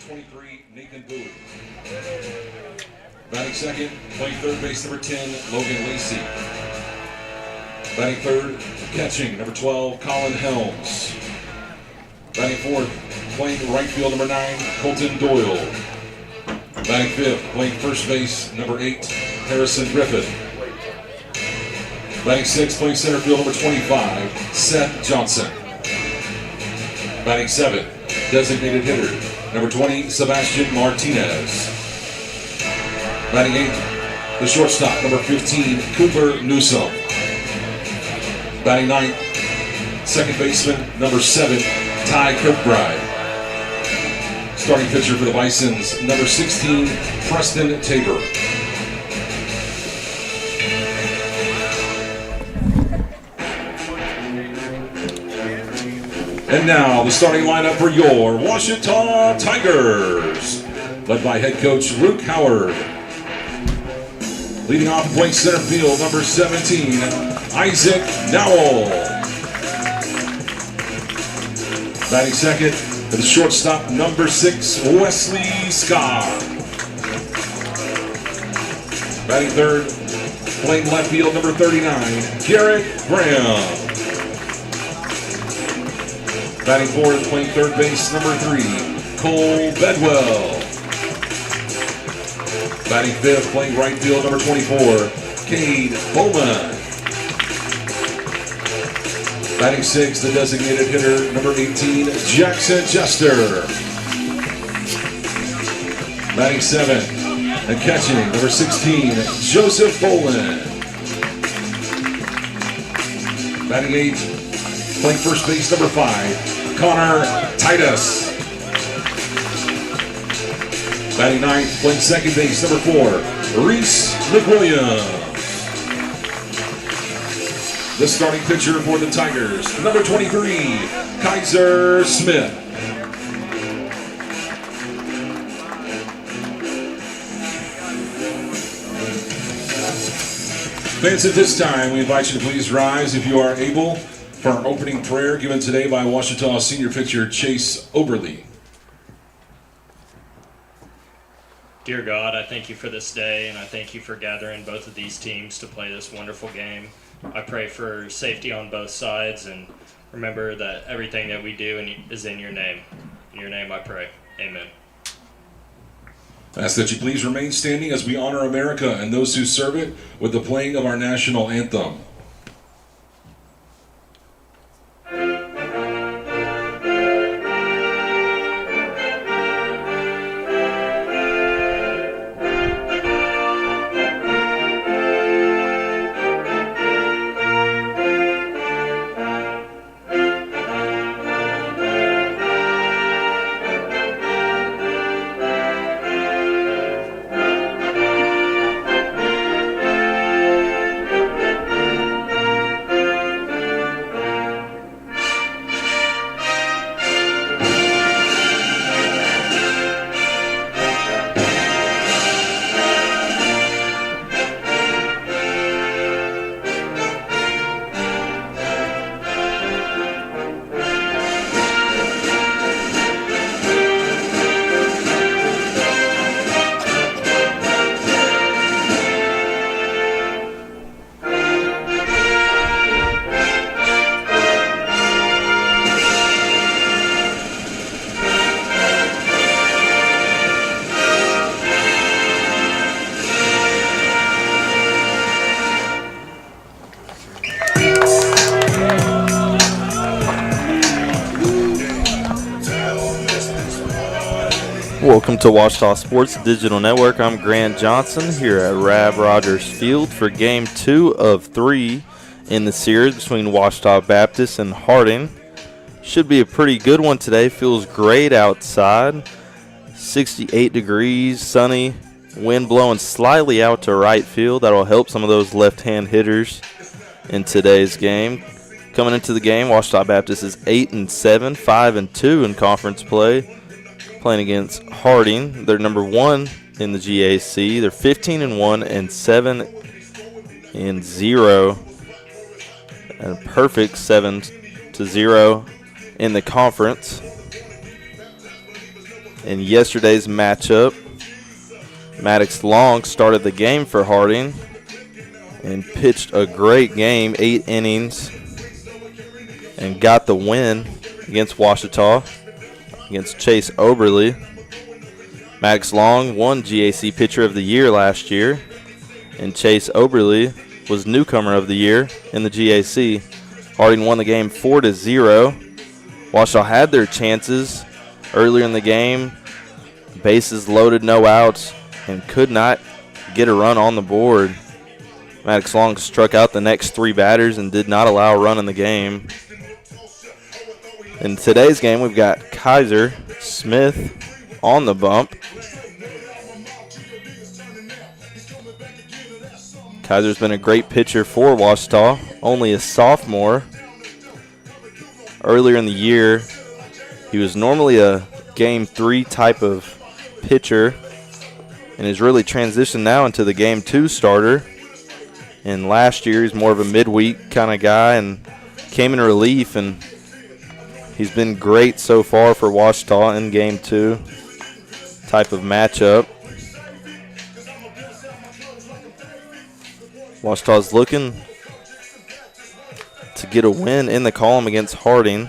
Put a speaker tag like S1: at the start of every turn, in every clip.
S1: number 23, Nathan Bowie. Batting second, playing third base, number 10, Logan Lacey. Batting third, catching, number 12, Colin Helms. Batting fourth, playing right field, number 9, Colton Doyle. Batting fifth, playing first base, number 8, Harrison Griffith. Batting sixth, playing center field, number 25, Seth Johnson. Batting seventh, designated hitter, number 20, Sebastian Martinez. Batting eighth, the shortstop, number 15, Cooper Newsom. Batting ninth, second baseman, number 7, Ty Kirkbride. Starting pitcher for the Bisons, number 16, Preston Tabor. And now the starting lineup for your Ouachita Tigers, led by head coach Luke Howard. Leading off, playing center field, number 17, Isaac Nowell. Batting second, for the shortstop, number 6, Wesley Scott. Batting third, playing left field, number 39, Garrett Graham. Batting fourth, playing third base, number 3, Cole Bedwell. Batting fifth, playing right field, number 24, Cade Bowman. Batting sixth, the designated hitter, number 18, Jackson Chester. Batting seventh, and catching, number 16, Joseph Boland. Batting eighth, playing first base, number 5, Connor Titus. Batting ninth, playing second base, number 4, Reese McWilliams. The starting pitcher for the Tigers, number 23, Kaiser Smith. Fans, at this time, we invite you to please rise if you are able for our opening prayer given today by Ouachita senior pitcher Chase Oberly.
S2: Dear God, I thank you for this day, and I thank you for gathering both of these teams to play this wonderful game. I pray for safety on both sides, and remember that everything that we do is in your name. In your name I pray. Amen.
S1: I ask that you please remain standing as we honor America and those who serve it with the playing of our national anthem.
S3: Welcome to Ouachita Sports Digital Network. I'm Grant Johnson here at Rab Rogers Field for Game 2 of 3 in the series between Ouachita Baptist and Harding. Should be a pretty good one today. Feels great outside. 68 degrees, sunny, wind blowing slightly out to right field. That'll help some of those left-hand hitters in today's game. Coming into the game, Ouachita Baptist is 8-7, 5-2 in conference play. Playing against Harding, they're number 1 in the GAC. They're 15-1 and 7-0, and a perfect 7-0 in the conference. In yesterday's matchup, Maddox Long started the game for Harding and pitched a great game, 8 innings, and got the win against Ouachita, against Chase Oberly. Maddox Long won GAC Pitcher of the Year last year, and Chase Oberly was Newcomer of the Year in the GAC. Harding won the game 4-0. Ouachita had their chances earlier in the game, bases loaded, no outs, and could not get a run on the board. Maddox Long struck out the next 3 batters and did not allow a run in the game. In today's game, we've got Kaiser Smith on the bump. Kaiser's been a great pitcher for Ouachita, only a sophomore. Earlier in the year, he was normally a Game 3 type of pitcher and has really transitioned now into the Game 2 starter. And last year, he's more of a midweek kind of guy and came in relief, and he's been great so far for Ouachita in Game 2 type of matchup. Ouachita's looking to get a win in the column against Harding.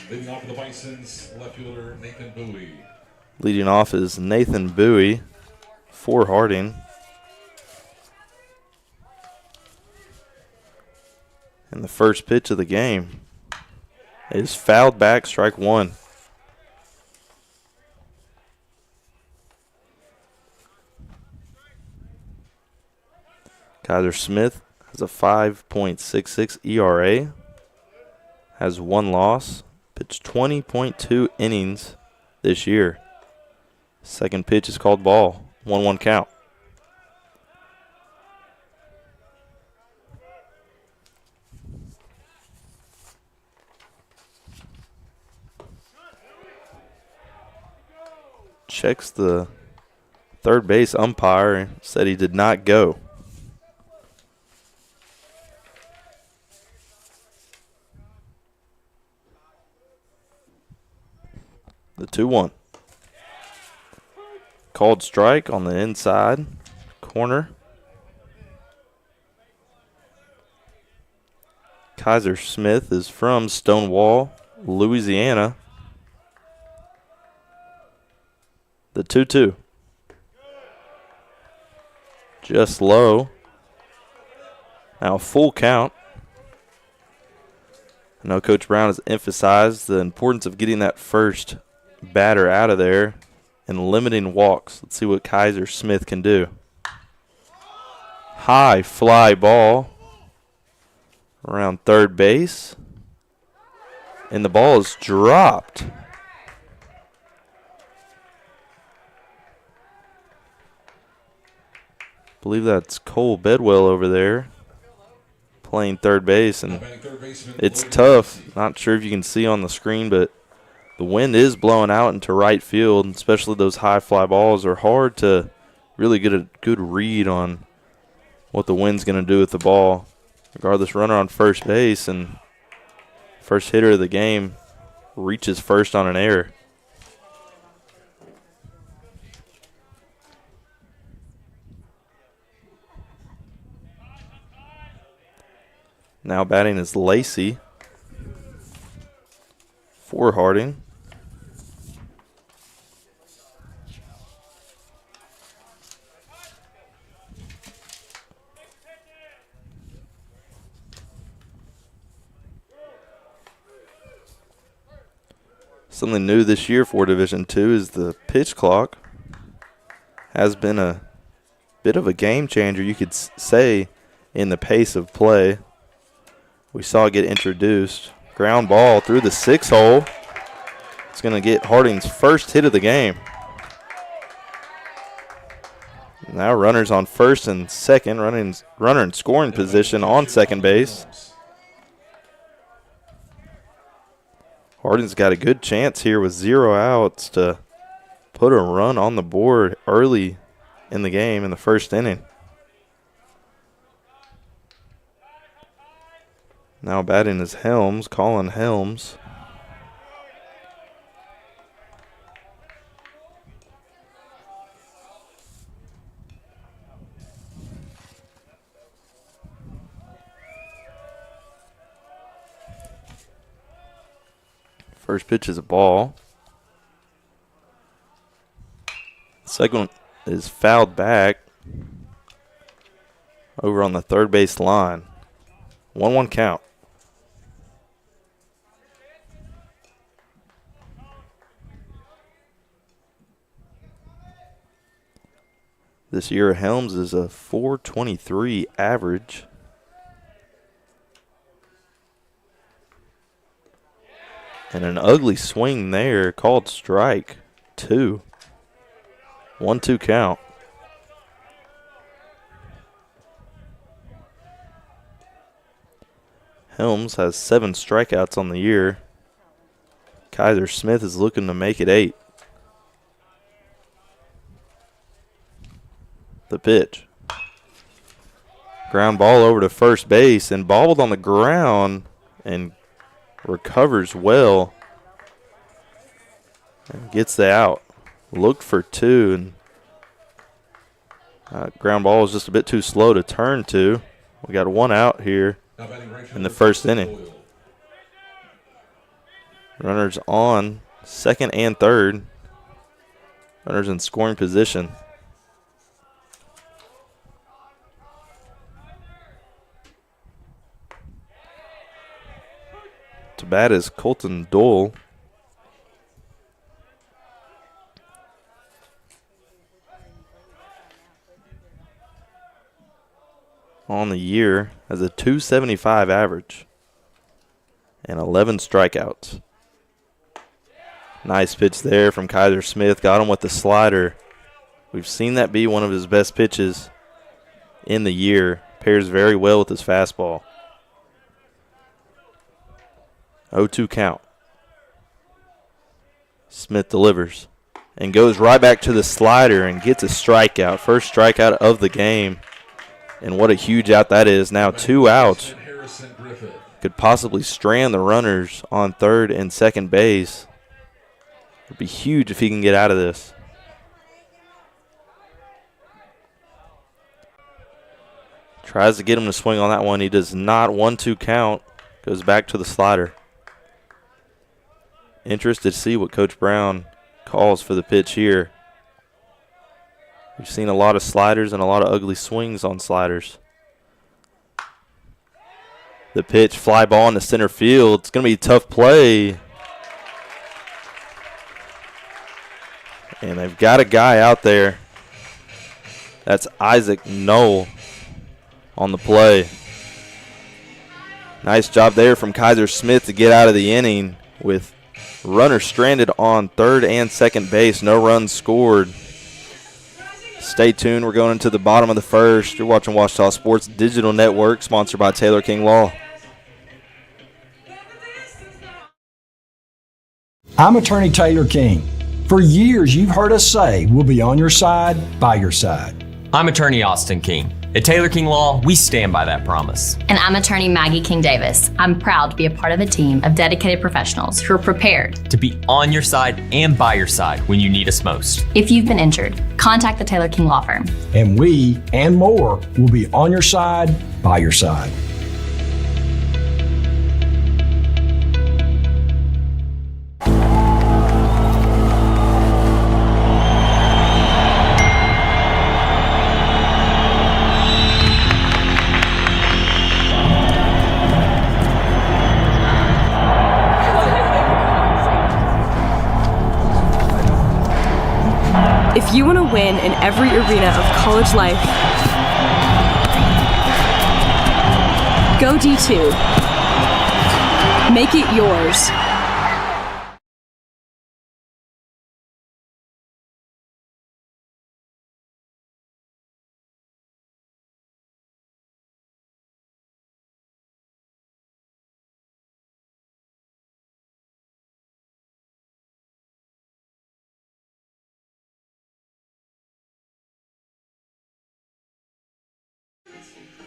S1: Leading off for the Bisons, left fielder Nathan Bowie.
S3: Leading off is Nathan Bowie for Harding. And the first pitch of the game is fouled back, strike 1. Kaiser Smith has a 5.66 ERA, has 1 loss, pitched 20.2 innings this year. Second pitch is called ball, 1-1 count. Checks the third base umpire, said he did not go. The 2-1. Called strike on the inside corner. Kaiser Smith is from Stonewall, Louisiana. The 2-2. Just low. Now full count. I know Coach Brown has emphasized the importance of getting that first batter out of there and limiting walks. Let's see what Kaiser Smith can do. High fly ball around third base. And the ball is dropped. I believe that's Cole Bedwell over there playing third base, and it's tough. Not sure if you can see on the screen, but the wind is blowing out into right field, especially those high fly balls are hard to really get a good read on what the wind's going to do with the ball. Regardless, runner on first base, and first hitter of the game reaches first on an error. Now batting is Lacey for Harding. Something new this year for Division II is the pitch clock. Has been a bit of a game changer, you could say, in the pace of play. We saw it get introduced. Ground ball through the 6-hole. It's going to get Harding's first hit of the game. Now runners on first and second. Runner in scoring position on second base. Harding's got a good chance here with 0 outs to put a run on the board early in the game in the first inning. Now batting is Helms, Colin Helms. First pitch is a ball. Second one is fouled back over on the third base line. 1-1 count. This year, Helms is a .423 average. And an ugly swing there, called strike 2. 1-2 count. Helms has 7 strikeouts on the year. Kaiser Smith is looking to make it 8. The pitch. Ground ball over to first base and bobbled on the ground and recovers well and gets the out. Looked for 2 and ground ball is just a bit too slow to turn to. We got 1 out here in the first inning. Runners on second and third. Runners in scoring position. To bat is Colton Dole. On the year has a .275 average and 11 strikeouts. Nice pitch there from Kaiser Smith. Got him with the slider. We've seen that be one of his best pitches in the year. Pairs very well with his fastball. 0-2 count. Smith delivers and goes right back to the slider and gets a strikeout. First strikeout of the game. And what a huge out that is. Now 2 outs. Could possibly strand the runners on third and second base. It'd be huge if he can get out of this. Tries to get him to swing on that one. He does not. 1-2 count. Goes back to the slider. Interested to see what Coach Brown calls for the pitch here. We've seen a lot of sliders and a lot of ugly swings on sliders. The pitch, fly ball into center field. It's going to be a tough play. And they've got a guy out there. That's Isaac Knoll on the play. Nice job there from Kaiser Smith to get out of the inning with runner stranded on third and second base. No runs scored. Stay tuned. We're going into the bottom of the first. You're watching Ouachita Sports Digital Network, sponsored by Taylor King Law.
S4: I'm Attorney Taylor King. For years, you've heard us say we'll be on your side, by your side.
S5: I'm Attorney Austin King. At Taylor King Law, we stand by that promise.
S6: And I'm Attorney Maggie King Davis. I'm proud to be a part of a team of dedicated professionals who are prepared
S5: to be on your side and by your side when you need us most.
S6: If you've been injured, contact the Taylor King Law Firm.
S4: And we, and more, will be on your side, by your side.
S7: If you want to win in every arena of college life, go D2. Make it yours.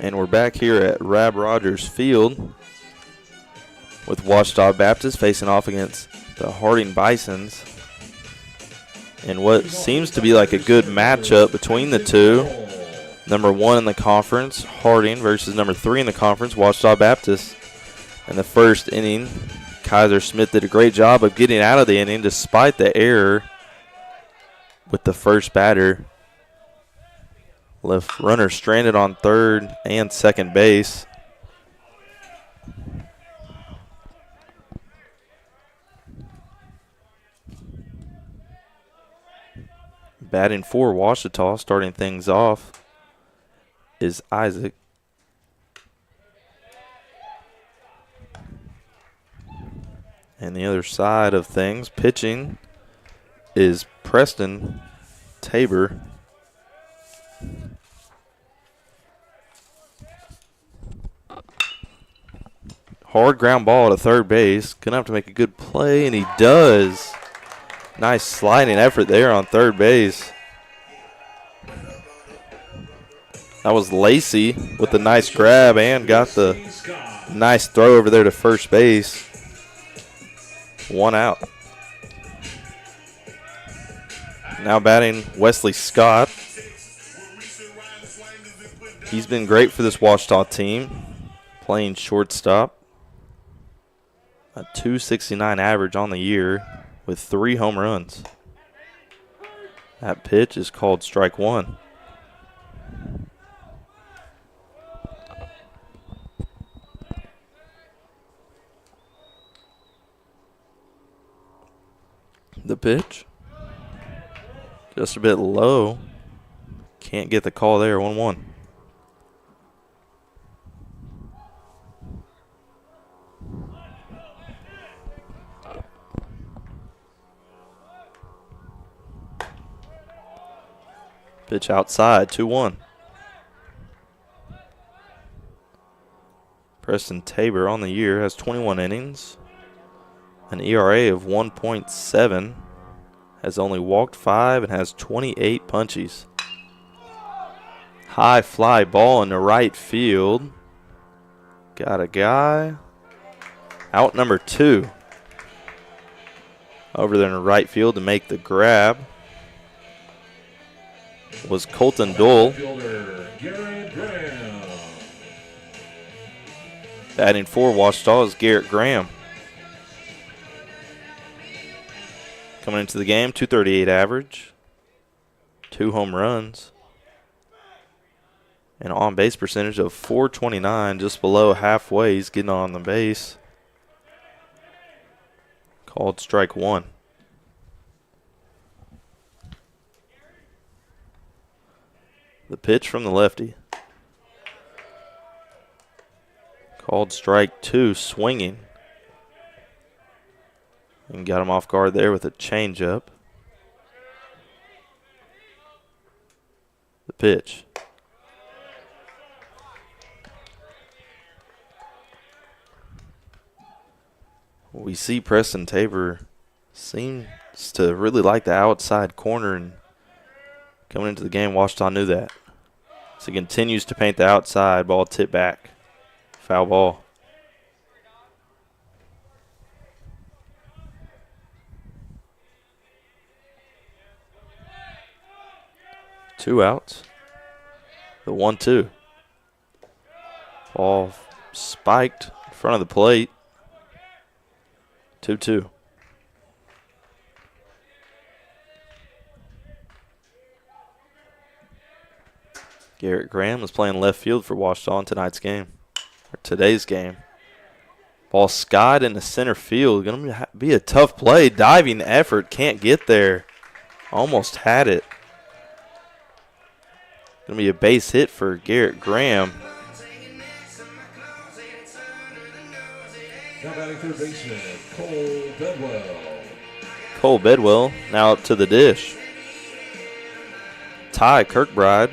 S3: And we're back here at Rab Rogers Field with Ouachita Baptist facing off against the Harding Bisons. And what seems to be like a good matchup between the two. Number 1 in the conference, Harding, versus number 3 in the conference, Ouachita Baptist. In the first inning, Kaiser Smith did a great job of getting out of the inning despite the error with the first batter. Left runner stranded on third and second base. Batting for Ouachita, starting things off, is Isaac. And the other side of things, pitching, is Preston Tabor. Hard ground ball to third base. Gonna have to make a good play, and he does. Nice sliding effort there on third base. That was Lacey with a nice grab and got the nice throw over there to first base. 1 out. Now batting Wesley Scott. He's been great for this Ouachita team, playing shortstop. A .269 average on the year with 3 home runs. That pitch is called strike 1. The pitch, just a bit low. Can't get the call there, 1-1. Pitch outside, 2-1. Preston Tabor on the year has 21 innings, an ERA of 1.7, has only walked 5, and has 28 punchies. High fly ball in the right field. Got a guy. Out number 2. Over there in the right field to make the grab was Colton Dole. Batting for Ouachita is Garrett Graham. Coming into the game, .238 average, 2 home runs, and an on-base percentage of .429, just below halfway. He's getting on the base. Called strike 1. The pitch from the lefty. Called strike 2, swinging. And got him off guard there with a changeup. The pitch. We see Preston Tabor seems to really like the outside corner, and coming into the game, Ouachita knew that. So he continues to paint the outside, ball tipped back. Foul ball. Two outs. The 1-2. Ball spiked in front of the plate. 2-2. Garrett Graham is playing left field for Ouachita in tonight's game, or today's game. Ball skied into center field. Going to be a tough play. Diving effort. Can't get there. Almost had it. Going to be a base hit for Garrett Graham.
S1: Now batting third baseman, Cole Bedwell.
S3: Cole Bedwell now up to the dish. Ty Kirkbride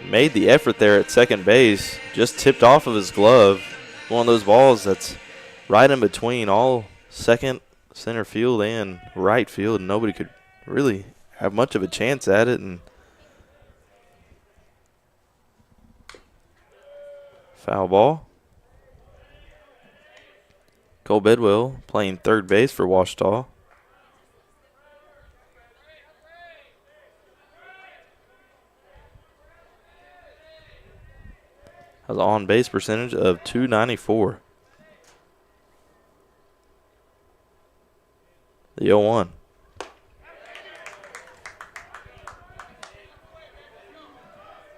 S3: made the effort there at second base. Just tipped off of his glove. One of those balls that's right in between all second, center field, and right field. Nobody could really have much of a chance at it. And foul ball. Cole Bedwell playing third base for Ouachita. Has an on-base percentage of .294. The 0-1.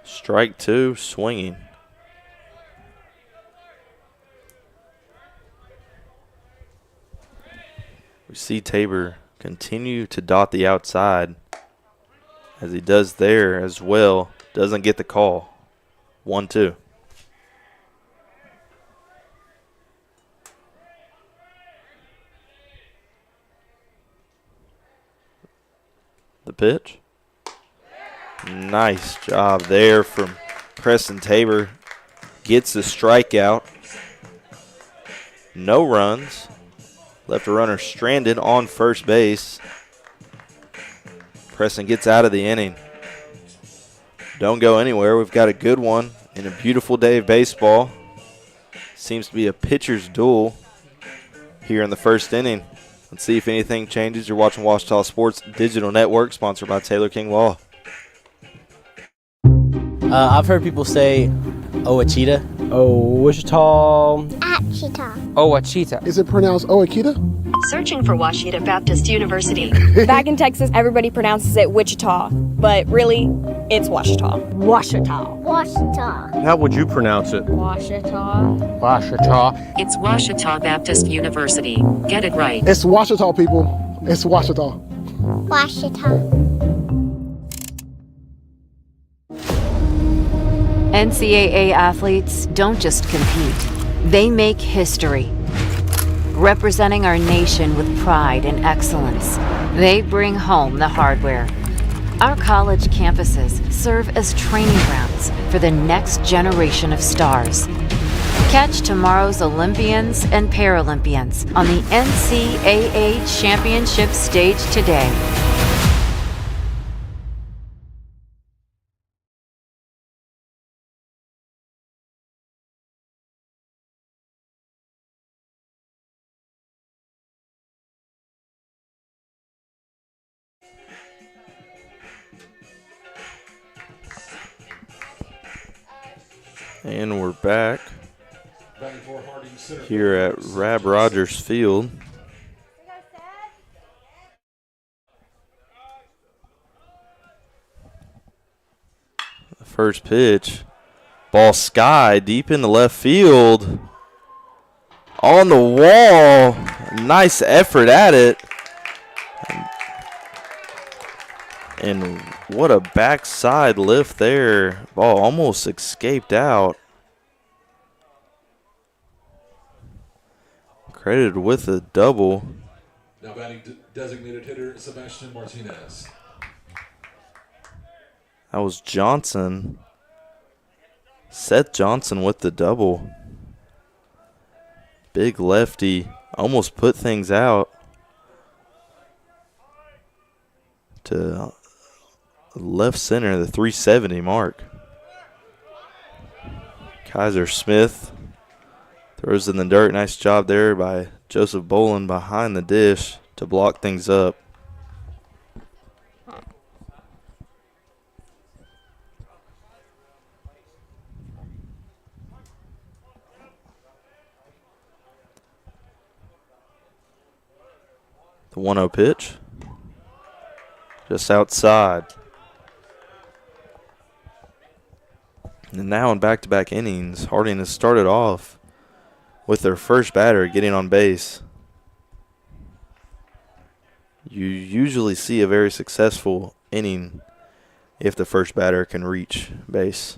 S3: Strike 2, swinging. We see Tabor continue to dot the outside as he does there as well. Doesn't get the call. 1-2. The pitch. Nice job there from Preston Tabor. Gets the strikeout. No runs. Left a runner stranded on first base. Preston gets out of the inning. Don't go anywhere. We've got a good one and a beautiful day of baseball. Seems to be a pitcher's duel here in the first inning. Let's see if anything changes. You're watching Ouachita Sports Digital Network, sponsored by Taylor King Law.
S8: I've heard people say Ouachita.
S9: Ouachita.
S10: Ouachita.
S9: Is it pronounced Ouachita?
S11: Searching for Ouachita Baptist University.
S12: Back in Texas, everybody pronounces it Wichita, but really, it's Ouachita.
S13: Ouachita. Ouachita.
S14: How would you pronounce it?
S13: Ouachita.
S14: Ouachita.
S11: It's Ouachita Baptist University. Get it right.
S9: It's Ouachita, people. It's Ouachita.
S13: Ouachita.
S15: NCAA athletes don't just compete, they make history. Representing our nation with pride and excellence, they bring home the hardware. Our college campuses serve as training grounds for the next generation of stars. Catch tomorrow's Olympians and Paralympians on the NCAA Championship stage today.
S3: And we're back here at Rab Rogers Field. The first pitch, ball sky deep into left field. On the wall, nice effort at it. And what a backside lift there. Ball almost escaped out. Credited with a double.
S1: Now batting designated hitter Sebastian Martinez.
S3: That was Johnson. Seth Johnson with the double. Big lefty. Almost put things out to left center, the 370 mark. Kaiser Smith throws in the dirt. Nice job there by Joseph Boland behind the dish to block things up. The 1-0 pitch. Just outside. And now in back-to-back innings, Harding has started off with their first batter getting on base. You usually see a very successful inning if the first batter can reach base.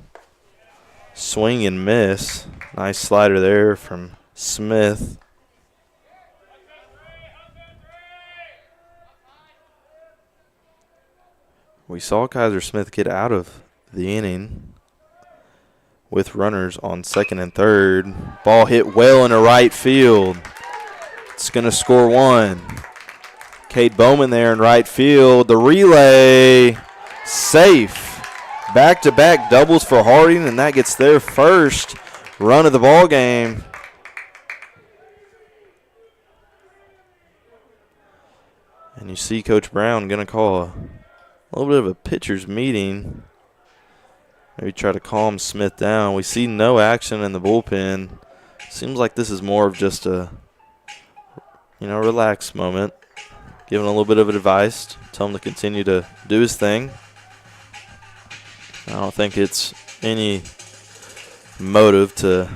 S3: Swing and miss. Nice slider there from Smith. We saw Kaiser Smith get out of the inning with runners on second and third. Ball hit well into right field. It's going to score one. Cade Bowman there in right field. The relay, safe. Back-to-back doubles for Harding, and that gets their first run of the ball game. And you see Coach Brown going to call a little bit of a pitcher's meeting. Maybe try to calm Smith down. We see no action in the bullpen. Seems like this is more of just a, relaxed moment. giving a little bit of advice, tell him to continue to do his thing. I don't think it's any motive to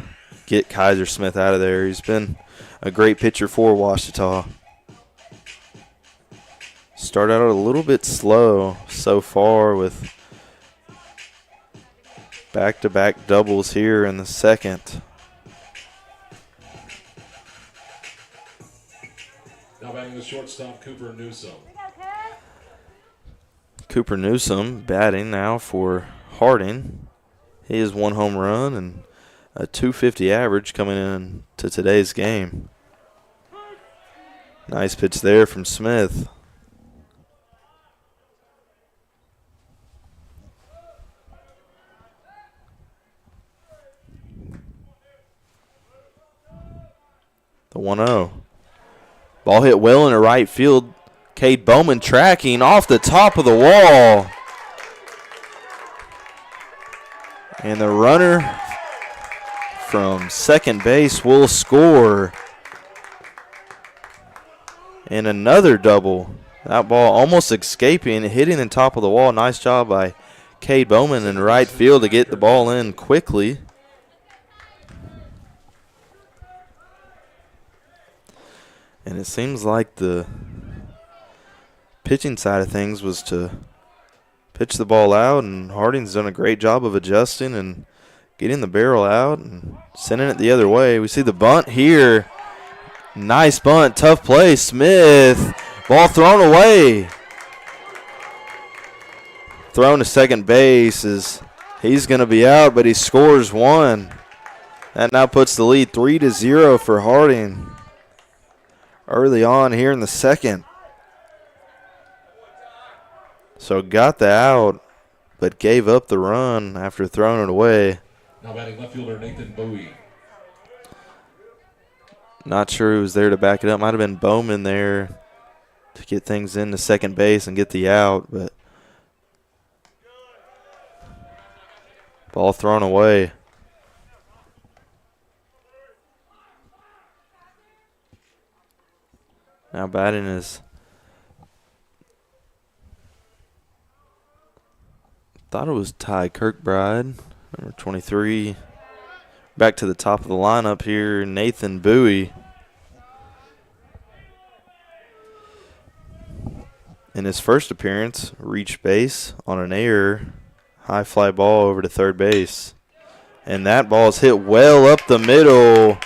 S3: get Gsme out of there. He's been a great pitcher for Ouachita. Started out a little bit slow so far with back-to-back doubles here in the second.
S1: Now batting the shortstop, Cooper Newsom.
S3: Cooper Newsom batting now for Harding. He has 1 home run and a .250 average coming in to today's game. Nice pitch there from Smith. The 1-0. Ball hit well into right field. Cade Bowman tracking off the top of the wall. And the runner from second base will score. And another double. That ball almost escaping, hitting the top of the wall. Nice job by Cade Bowman in right field to get the ball in quickly. And it seems like the pitching side of things was to pitch the ball out, and Harding's done a great job of adjusting and getting the barrel out and sending it the other way. We see the bunt here. Nice bunt, tough play. Smith, ball thrown away. Thrown to second base as he's going to be out, but he scores 1. That now puts the lead 3-0 for Harding early on here in the second. So got the out, but gave up the run after throwing it away.
S1: Now batting left fielder Nathan Bowie.
S3: Not sure who was there to back it up. Might have been Bowman there to get things into second base and get the out, but ball thrown away. Now batting is, thought it was Ty Kirkbride, number 23. Back to the top of the lineup here, Nathan Bowie. In his first appearance, reached base on an error, high fly ball over to third base. And that ball is hit well up the middle.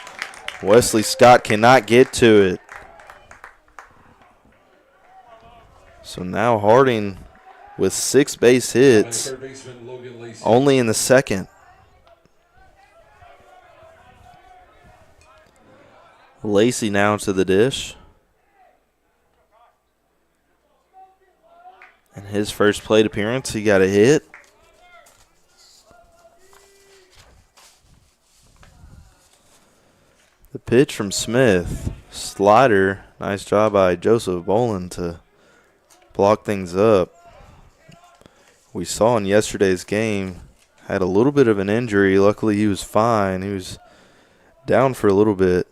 S3: Wesley Scott cannot get to it. So now Harding with 6 base hits, only in the second. Lacey now to the dish. And his first plate appearance, he got a hit. The pitch from Smith, slider, nice job by Joseph Boland to block things up. We saw in yesterday's game, had a little bit of an injury. Luckily, he was fine. He was down for a little bit.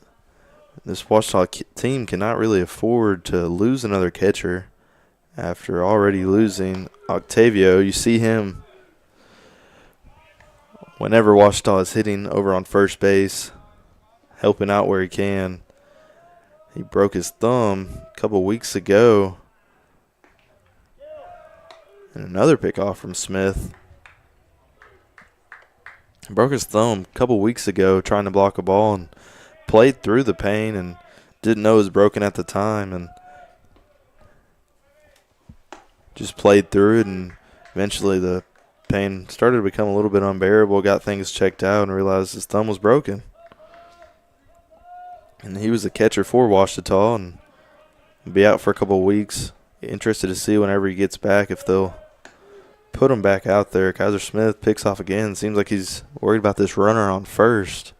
S3: This Ouachita team cannot really afford to lose another catcher after already losing Octavio. You see him whenever Ouachita is hitting over on first base, helping out where he can. He broke his thumb a couple weeks ago. And another pickoff from Smith. He broke his thumb a couple weeks ago trying to block a ball and played through the pain and didn't know it was broken at the time and just played through it, and eventually the pain started to become a little bit unbearable, got things checked out and realized his thumb was broken. And he was the catcher for Ouachita and be out for a couple of weeks. Interested to see whenever he gets back if they'll put him back out there. Kaiser Smith picks off again. Seems like he's worried about this runner on first.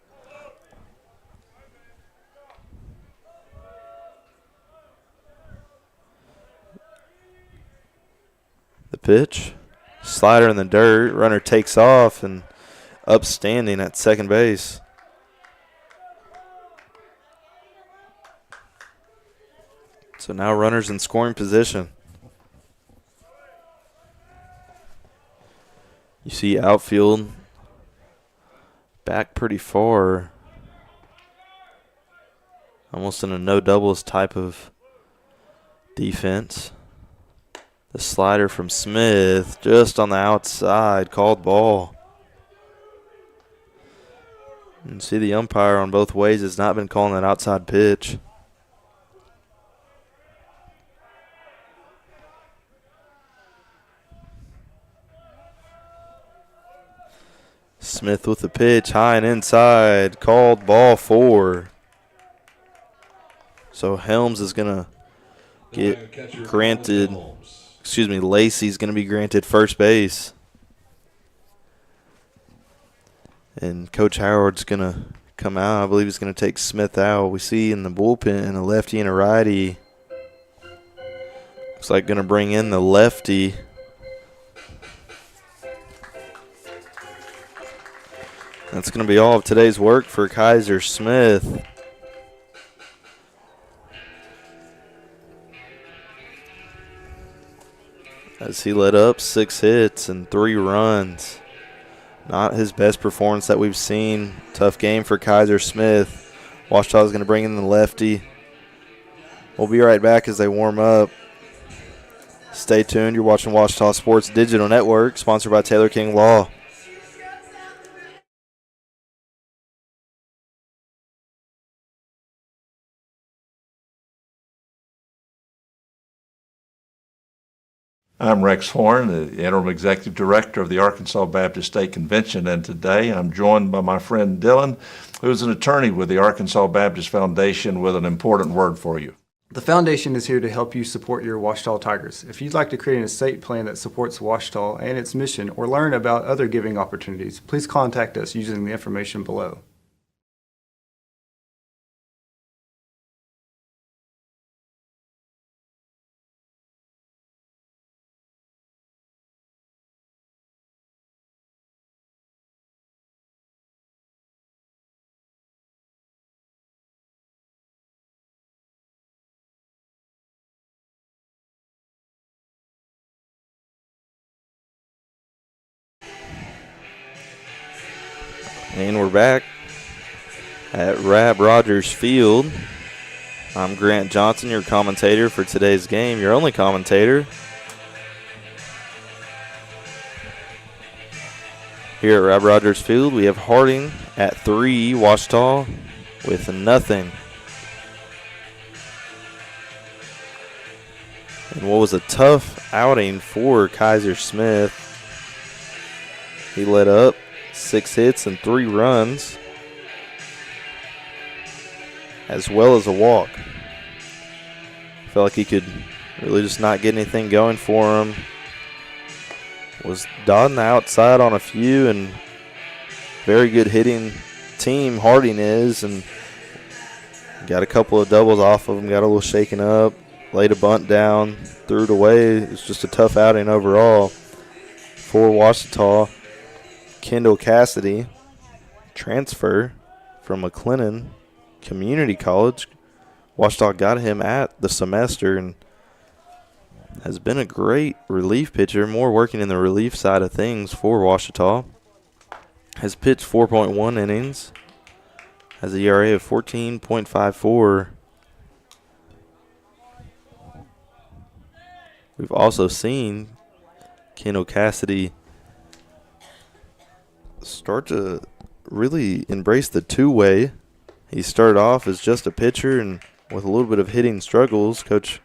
S3: The pitch, slider in the dirt. Runner takes off and upstanding at second base. So now runners in scoring position. You see outfield back pretty far. Almost in a no doubles type of defense. The slider from Smith just on the outside, called ball. And see the umpire on both ways has not been calling that outside pitch. Smith with the pitch, high and inside, called ball 4. So Helms is going to get granted, Lacey's going to be granted first base. And Coach Howard's going to come out. I believe he's going to take Smith out. We see in the bullpen a lefty and a righty. Looks like going to bring in the lefty. That's going to be all of today's work for Kaiser Smith. As he led up 6 hits and 3 runs. Not his best performance that we've seen. Tough game for Kaiser Smith. Ouachita is going to bring in the lefty. We'll be right back as they warm up. Stay tuned. You're watching Ouachita Sports Digital Network, sponsored by Taylor King Law.
S16: I'm Rex Horn, the Interim Executive Director of the Arkansas Baptist State Convention, and today I'm joined by my friend Dylan, who's an attorney with the Arkansas Baptist Foundation, with an important word for you.
S17: The foundation is here to help you support your Ouachita Tigers. If you'd like to create an estate plan that supports Ouachita and its mission, or learn about other giving opportunities, please contact us using the information below.
S3: And we're back at Rab Rogers Field. I'm Grant Johnson, your commentator for today's game, your only commentator. Here at Rab Rogers Field, we have Harding at 3, Ouachita with nothing. And what was a tough outing for Kaiser Smith. He led up 6 hits and 3 runs, as well as a walk. Felt like he could really just not get anything going for him. Was dotting the outside on a few, and very good hitting team Harding is, and got a couple of doubles off of him, got a little shaken up, laid a bunt down, threw it away. It was just a tough outing overall for Ouachita. Kendall Cassidy, transfer from McLennan Community College. Ouachita got him at the semester and has been a great relief pitcher, more working in the relief side of things for Ouachita. Has pitched 4.1 innings, has a ERA of 14.54. We've also seen Kendall Cassidy start to really embrace the two-way. He started off as just a pitcher and with a little bit of hitting struggles. Coach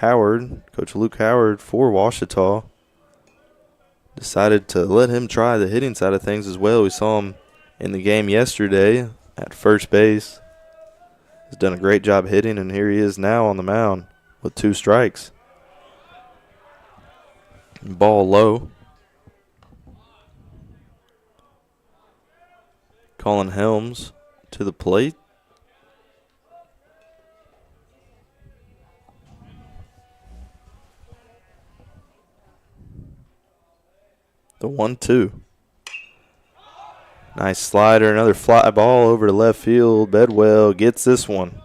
S3: Luke Howard for Ouachita decided to let him try the hitting side of things as well. We saw him in the game yesterday at first base. He's done a great job hitting, and here he is now on the mound with 2 strikes. Ball low. Colin Helms to the plate. The 1-2. Nice slider, another fly ball over to left field. Bedwell gets this one.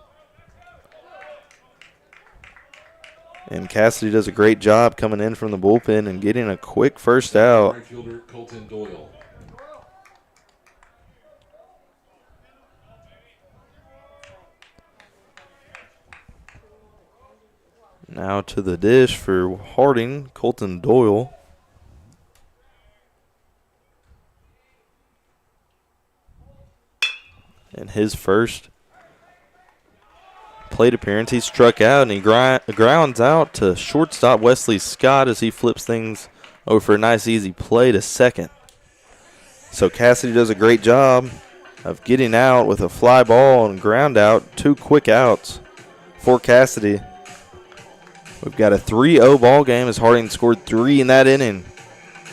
S3: And Cassidy does a great job coming in from the bullpen and getting a quick first out.
S1: Right fielder Colton Doyle.
S3: Now to the dish for Harding, Colton Doyle. And his first plate appearance, he struck out and he grounds out to shortstop Wesley Scott as he flips things over for a nice easy play to second. So Cassidy does a great job of getting out with a fly ball and ground out, 2 quick outs for Cassidy. We've got a 3-0 ball game as Harding scored 3 in that inning.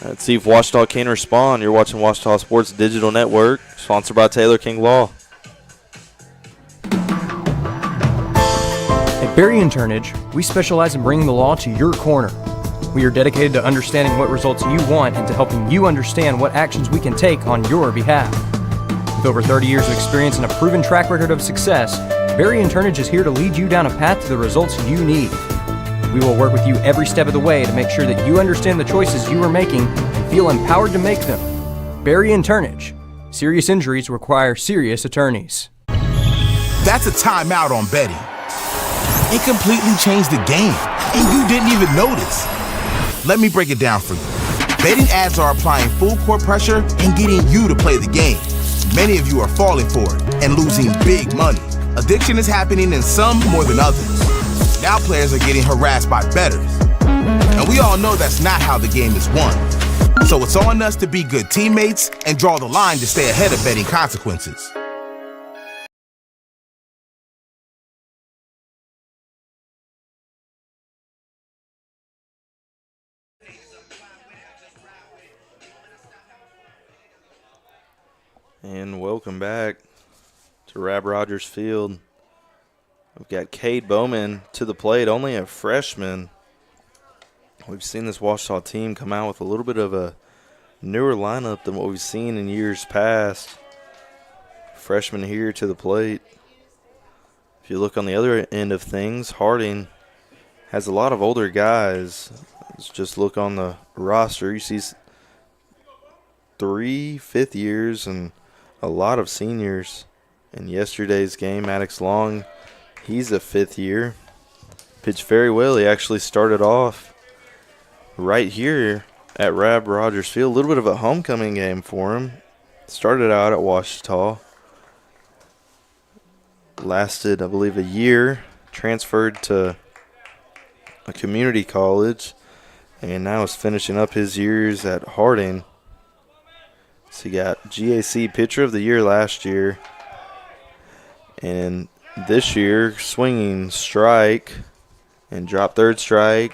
S3: Let's see if Ouachita can respond. You're watching Ouachita Sports Digital Network, sponsored by Taylor King Law.
S18: At Berry & Turnage, we specialize in bringing the law to your corner. We are dedicated to understanding what results you want and to helping you understand what actions we can take on your behalf. With over 30 years of experience and a proven track record of success, Berry & Turnage is here to lead you down a path to the results you need. We will work with you every step of the way to make sure that you understand the choices you are making and feel empowered to make them. Berry & Turnage. Serious injuries require serious attorneys.
S19: That's a timeout on betting. It completely changed the game, and you didn't even notice. Let me break it down for you. Betting ads are applying full court pressure and getting you to play the game. Many of you are falling for it and losing big money. Addiction is happening in some more than others. Now players are getting harassed by bettors. And we all know that's not how the game is won. So it's on us to be good teammates and draw the line to stay ahead of betting consequences.
S3: And welcome back to Rab Rogers Field. We've got Cade Bowman to the plate, only a freshman. We've seen this Ouachita team come out with a little bit of a newer lineup than what we've seen in years past. Freshman here to the plate. If you look on the other end of things, Harding has a lot of older guys. Let's just look on the roster. You see 3 fifth years and a lot of seniors. In yesterday's game, Maddox Long, he's a 5th year. Pitched very well. He actually started off right here at Rab Rogers Field. A little bit of a homecoming game for him. Started out at Ouachita. Lasted, I believe, a year. Transferred to a community college. And now is finishing up his years at Harding. So you got GAC Pitcher of the Year last year. And this year, swinging strike and drop third strike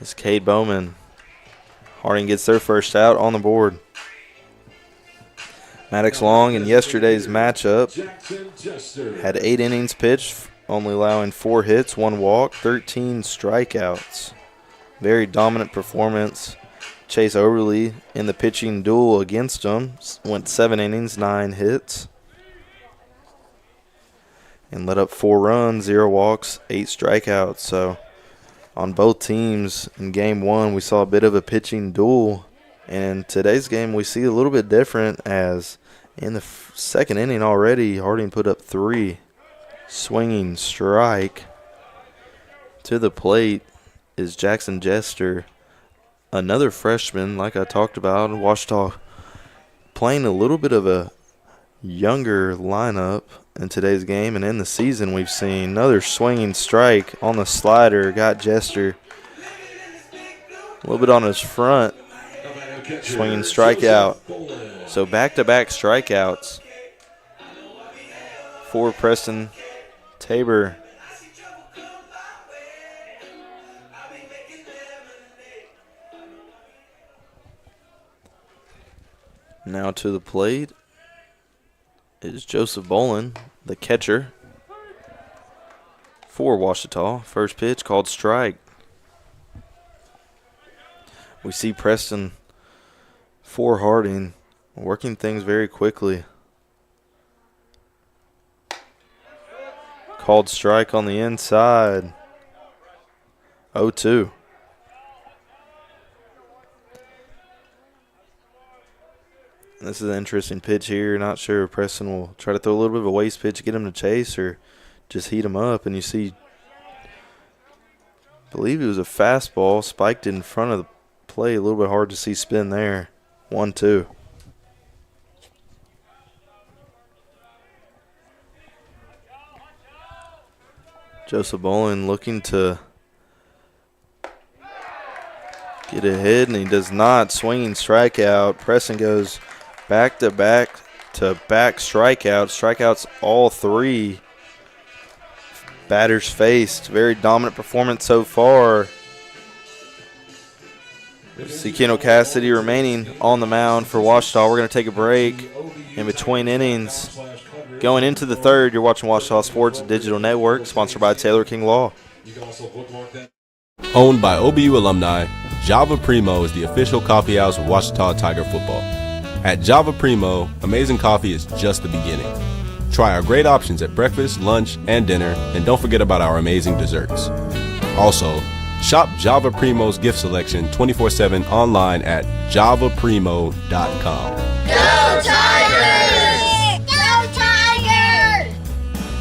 S3: is Cade Bowman. Harding gets their first out on the board. Maddox Long in yesterday's matchup had 8 innings pitched, only allowing 4 hits, 1 walk, 13 strikeouts. Very dominant performance. Chase Overly in the pitching duel against him went 7 innings, 9 hits. And let up 4 runs, 0 walks, 8 strikeouts. So on both teams in game 1, we saw a bit of a pitching duel. And in today's game, we see a little bit different as in the second inning already, Harding put up 3. Swinging strike. To the plate is Jackson Jester, another freshman, like I talked about. Ouachita playing a little bit of a younger lineup in today's game, and in the season we've seen another swinging strike on the slider. Got Jester a little bit on his front, swinging strikeout. So back-to-back strikeouts for Preston Tabor. Now to the plate is Joseph Bolin, the catcher for Ouachita. First pitch called strike. We see Preston for Harding working things very quickly. Called strike on the inside. 0-2. This is an interesting pitch here. Not sure if Preston will try to throw a little bit of a waste pitch, get him to chase, or just heat him up. And you see, I believe it was a fastball spiked in front of the play. A little bit hard to see spin there. 1-2. Joseph Bolin looking to get ahead, and he does not. Swinging strikeout. Preston goes back-to-back strikeouts. Strikeouts all three batters faced. Very dominant performance so far. See Kendall Cassidy remaining on the mound for Ouachita. We're going to take a break in between innings. Going into the third, you're watching Ouachita Sports Digital Network, sponsored by Taylor King Law.
S14: Owned by OBU alumni, Java Primo is the official coffee house of Ouachita Tiger football. At Java Primo, amazing coffee is just the beginning. Try our great options at breakfast, lunch, and dinner, and don't forget about our amazing desserts. Also, shop Java Primo's gift selection 24/7 online at javaprimo.com.
S13: Go Tigers! Go Tigers!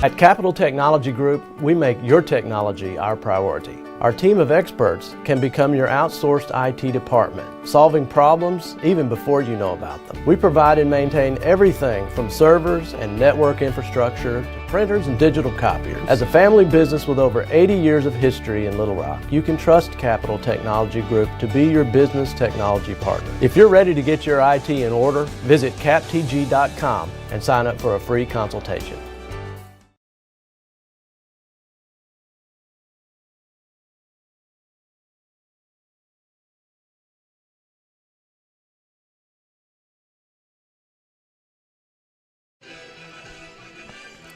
S20: At Capital Technology Group, we make your technology our priority. Our team of experts can become your outsourced IT department, solving problems even before you know about them. We provide and maintain everything from servers and network infrastructure to printers and digital copiers. As a family business with over 80 years of history in Little Rock, you can trust Capital Technology Group to be your business technology partner. If you're ready to get your IT in order, visit captg.com and sign up for a free consultation.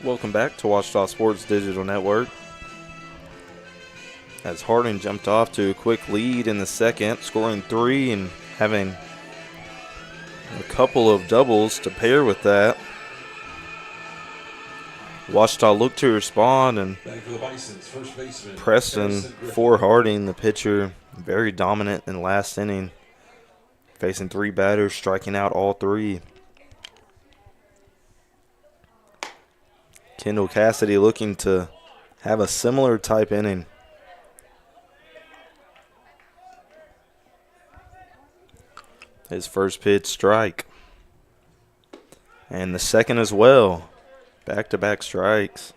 S3: Welcome back to Ouachita Sports Digital Network. As Harding jumped off to a quick lead in the second, scoring 3 and having a couple of doubles to pair with that. Ouachita looked to respond, and Preston for Harding, the pitcher, very dominant in the last inning, facing 3 batters, striking out all 3. Kendall Cassidy looking to have a similar type inning. His first pitch, strike. And the second as well. Back-to-back strikes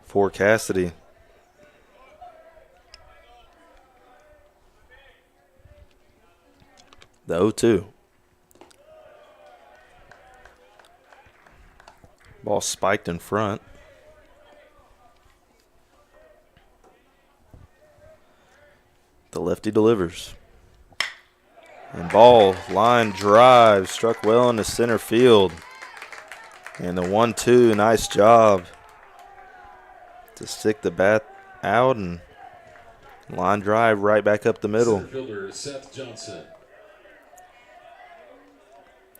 S3: for Cassidy. The 0-2. Ball spiked in front. The lefty delivers. And ball, line drive, struck well into center field. And the 1-2, nice job to stick the bat out, and line drive right back up the middle.
S1: Center fielder Seth Johnson.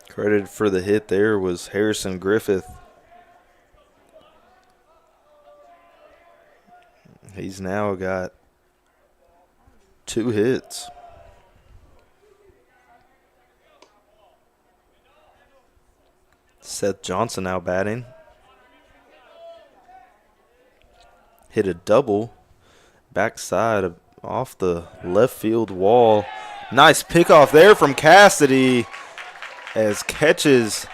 S3: Credited for the hit there was Harrison Griffith. He's now got 2 hits. Seth Johnson now batting. Hit a double backside off the left field wall. Nice pickoff there from Cassidy as catches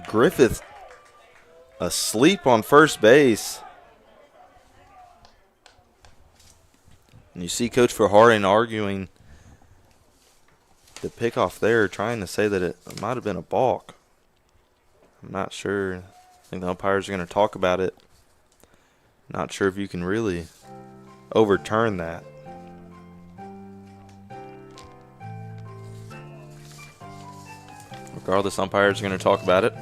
S3: Griffith asleep on first base. And you see Coach for Harding arguing the pickoff there, trying to say that it might have been a balk. I'm not sure. I think the umpires are going to talk about it. Not sure if you can really overturn that. Regardless, umpires are going to talk about it.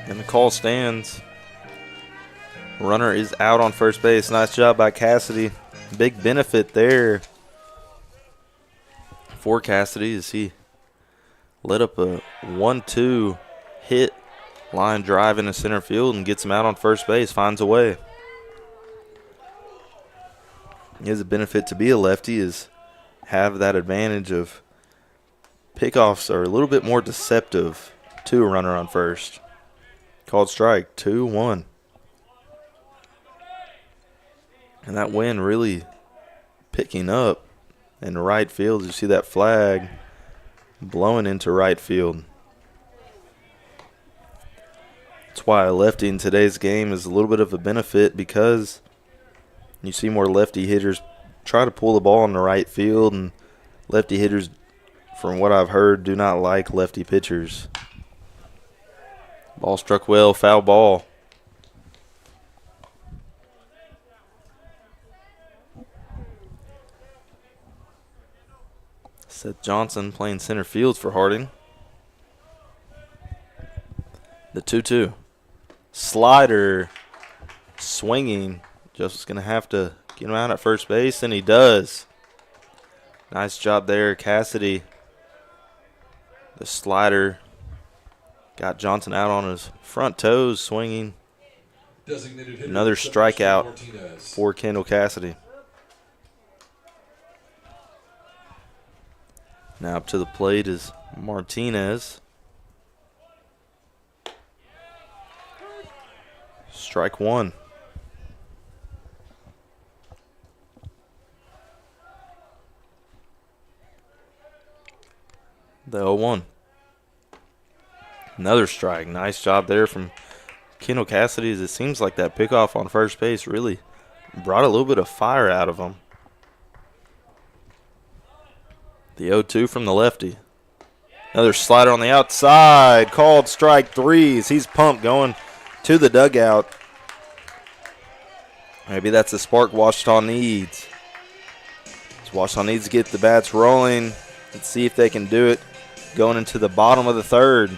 S3: And the call stands. Runner is out on first base. Nice job by Cassidy. Big benefit there for Cassidy as he let up a 1-2 hit line drive into center field and gets him out on first base, finds a way. He has a benefit to be a lefty is have that advantage of pickoffs are a little bit more deceptive to a runner on first. Called strike, 2-1. And that wind really picking up in right field. You see that flag blowing into right field. That's why a lefty in today's game is a little bit of a benefit because you see more lefty hitters try to pull the ball in the right field, and lefty hitters, from what I've heard, do not like lefty pitchers. Ball struck well, foul ball. Seth Johnson playing center field for Harding. The 2-2. Slider swinging. Joseph's going to have to get him out at first base, and he does. Nice job there, Cassidy. The slider got Johnson out on his front toes, swinging. Another strikeout for Kendall Cassidy. Now up to the plate is Martinez. Strike one. The 0-1. Another strike. Nice job there from Kendall Cassidy. As it seems like that pickoff on first base really brought a little bit of fire out of him. The 0-2 from the lefty. Another slider on the outside. Called strike three as he's pumped going to the dugout. Maybe that's the spark Ouachita needs. Ouachita needs to get the bats rolling. Let's see if they can do it going into the bottom of the third.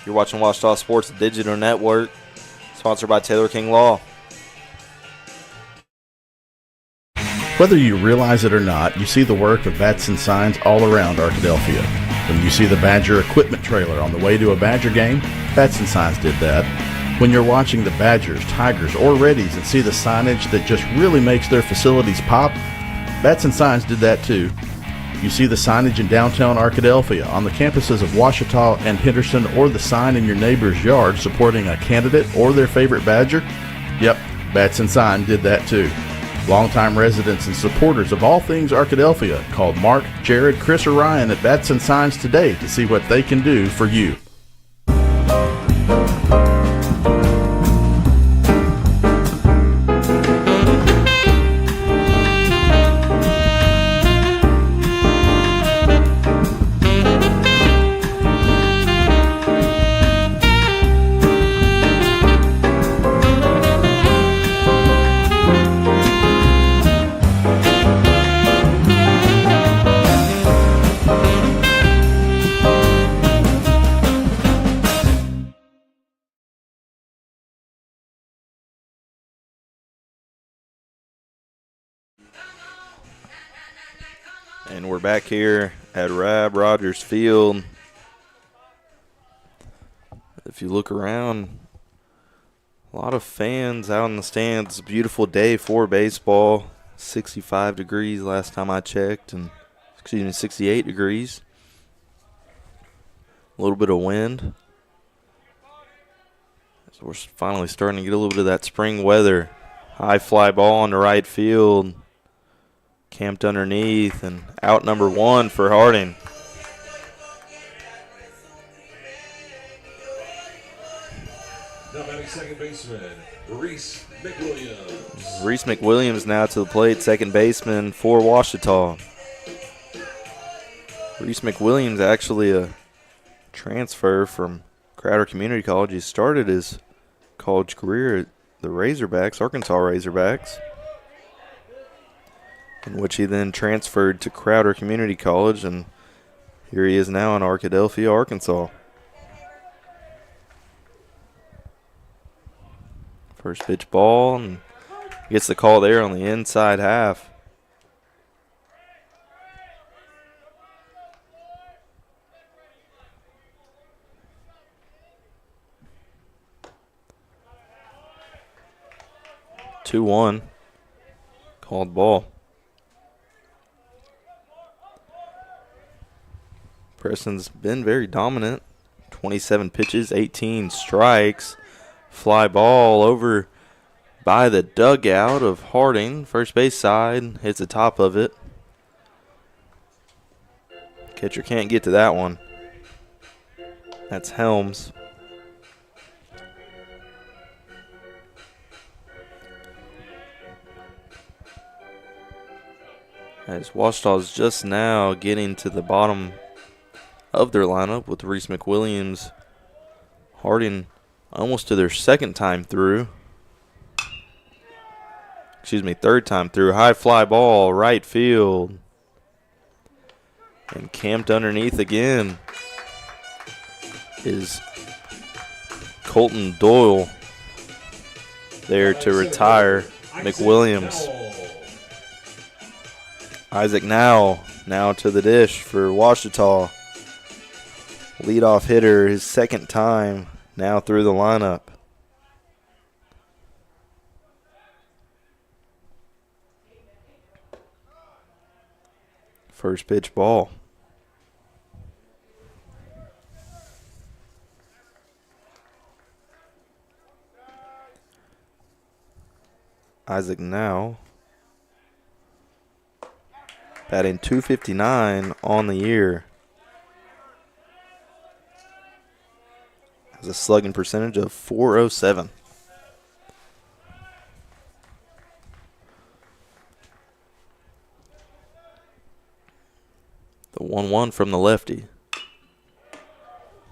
S3: You're watching Ouachita Sports Digital Network, sponsored by Taylor King Law.
S21: Whether you realize it or not, you see the work of bats and signs all around Arkadelphia. When you see the Badger equipment trailer on the way to a Badger game, Bats and Signs did that. When you're watching the Badgers, Tigers, or Reddies and see the signage that just really makes their facilities pop, Bats and Signs did that too. You see the signage in downtown Arkadelphia, on the campuses of Ouachita and Henderson, or the sign in your neighbor's yard supporting a candidate or their favorite Badger? Yep, Bats and Sign did that too. Longtime residents and supporters of all things Arkadelphia called Mark, Jared, Chris, or Ryan at Bats and Signs today to see what they can do for you.
S3: And we're back here at Rab Rogers Field. If you look around, a lot of fans out in the stands. Beautiful day for baseball. 65 degrees last time I checked, and 68 degrees. A little bit of wind. So we're finally starting to get a little bit of that spring weather. High fly ball on the right field. Camped underneath, and out number one for Harding.
S1: Now batting second baseman, Reese McWilliams.
S3: Reese McWilliams now to the plate, second baseman for Ouachita. Reese McWilliams actually a transfer from Crowder Community College. He started his college career at the Razorbacks, Arkansas Razorbacks, in which he then transferred to Crowder Community College, and here he is now in Arkadelphia, Arkansas. First pitch ball, and gets the call there on the inside half. 2-1. Called ball. Preston's been very dominant. 27 pitches, 18 strikes. Fly ball over by the dugout of Harding. First base side, hits the top of it. Catcher can't get to that one. That's Helms. As Ouachita's just now getting to the bottom of their lineup with Reese McWilliams. Harding almost to their second time through. Third time through. High fly ball, right field. And camped underneath again is Colton Doyle there to retire McWilliams. Isaac now to the dish for Ouachita. Leadoff hitter, his second time now through the lineup. First pitch ball. Isaac now batting .259 on the year. Has a slugging percentage of .407. The 1-1 from the lefty.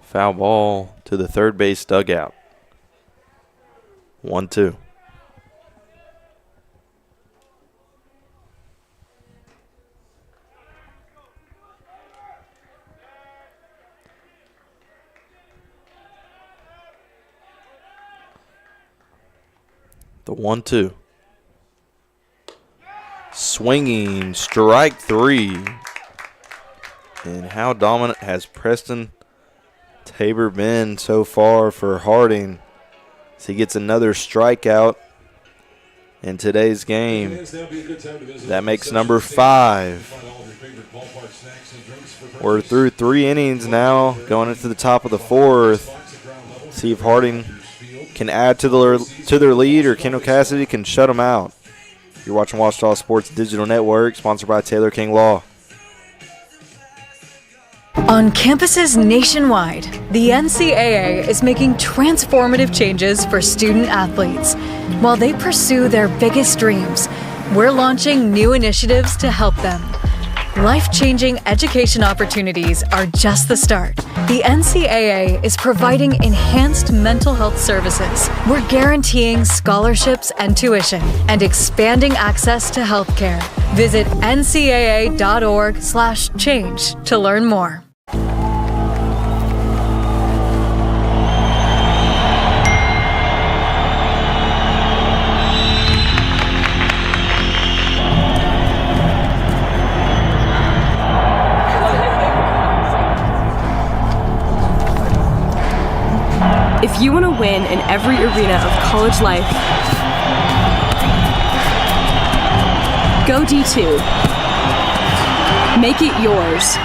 S3: Foul ball to the third base dugout. 1-2. The 1-2. Swinging, strike three. And how dominant has Preston Tabor been so far for Harding? As he gets another strikeout in today's game. That makes number 5. We're through 3 innings now, going into the top of the 4th. See if Harding can add to their lead, or Kendall Cassidy can shut them out. You're watching Ouachita Sports Digital Network, sponsored by Taylor King Law.
S2: On campuses nationwide, the NCAA is making transformative changes for student athletes. While they pursue their biggest dreams, we're launching new initiatives to help them. Life-changing education opportunities are just the start. The NCAA is providing enhanced mental health services. We're guaranteeing scholarships and tuition and expanding access to healthcare. Visit ncaa.org/change to learn more.
S7: If you want to win in every arena of college life, go D2. Make it yours.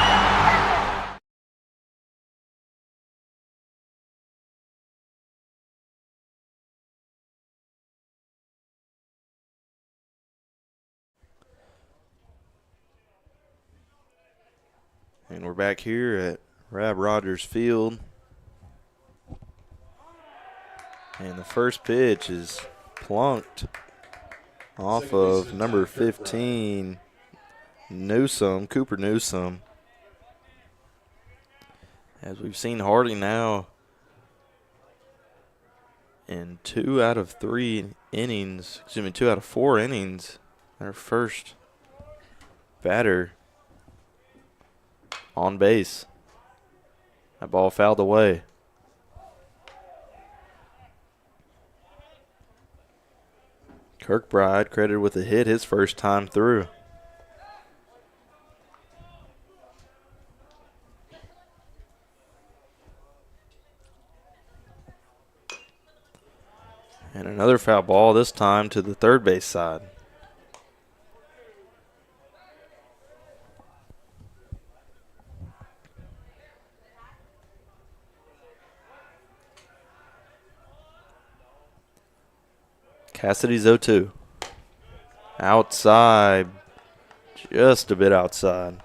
S3: And we're back here at Rab Rogers Field. And the first pitch is plunked off of number 15, Cooper Newsome. As we've seen Harding now in 2 out of 4 innings, our first batter on base. That ball fouled away. Kirkbride credited with a hit his first time through. And an Another foul ball, this time to the third base side. Cassidy's 0-2. Outside. Just a bit outside.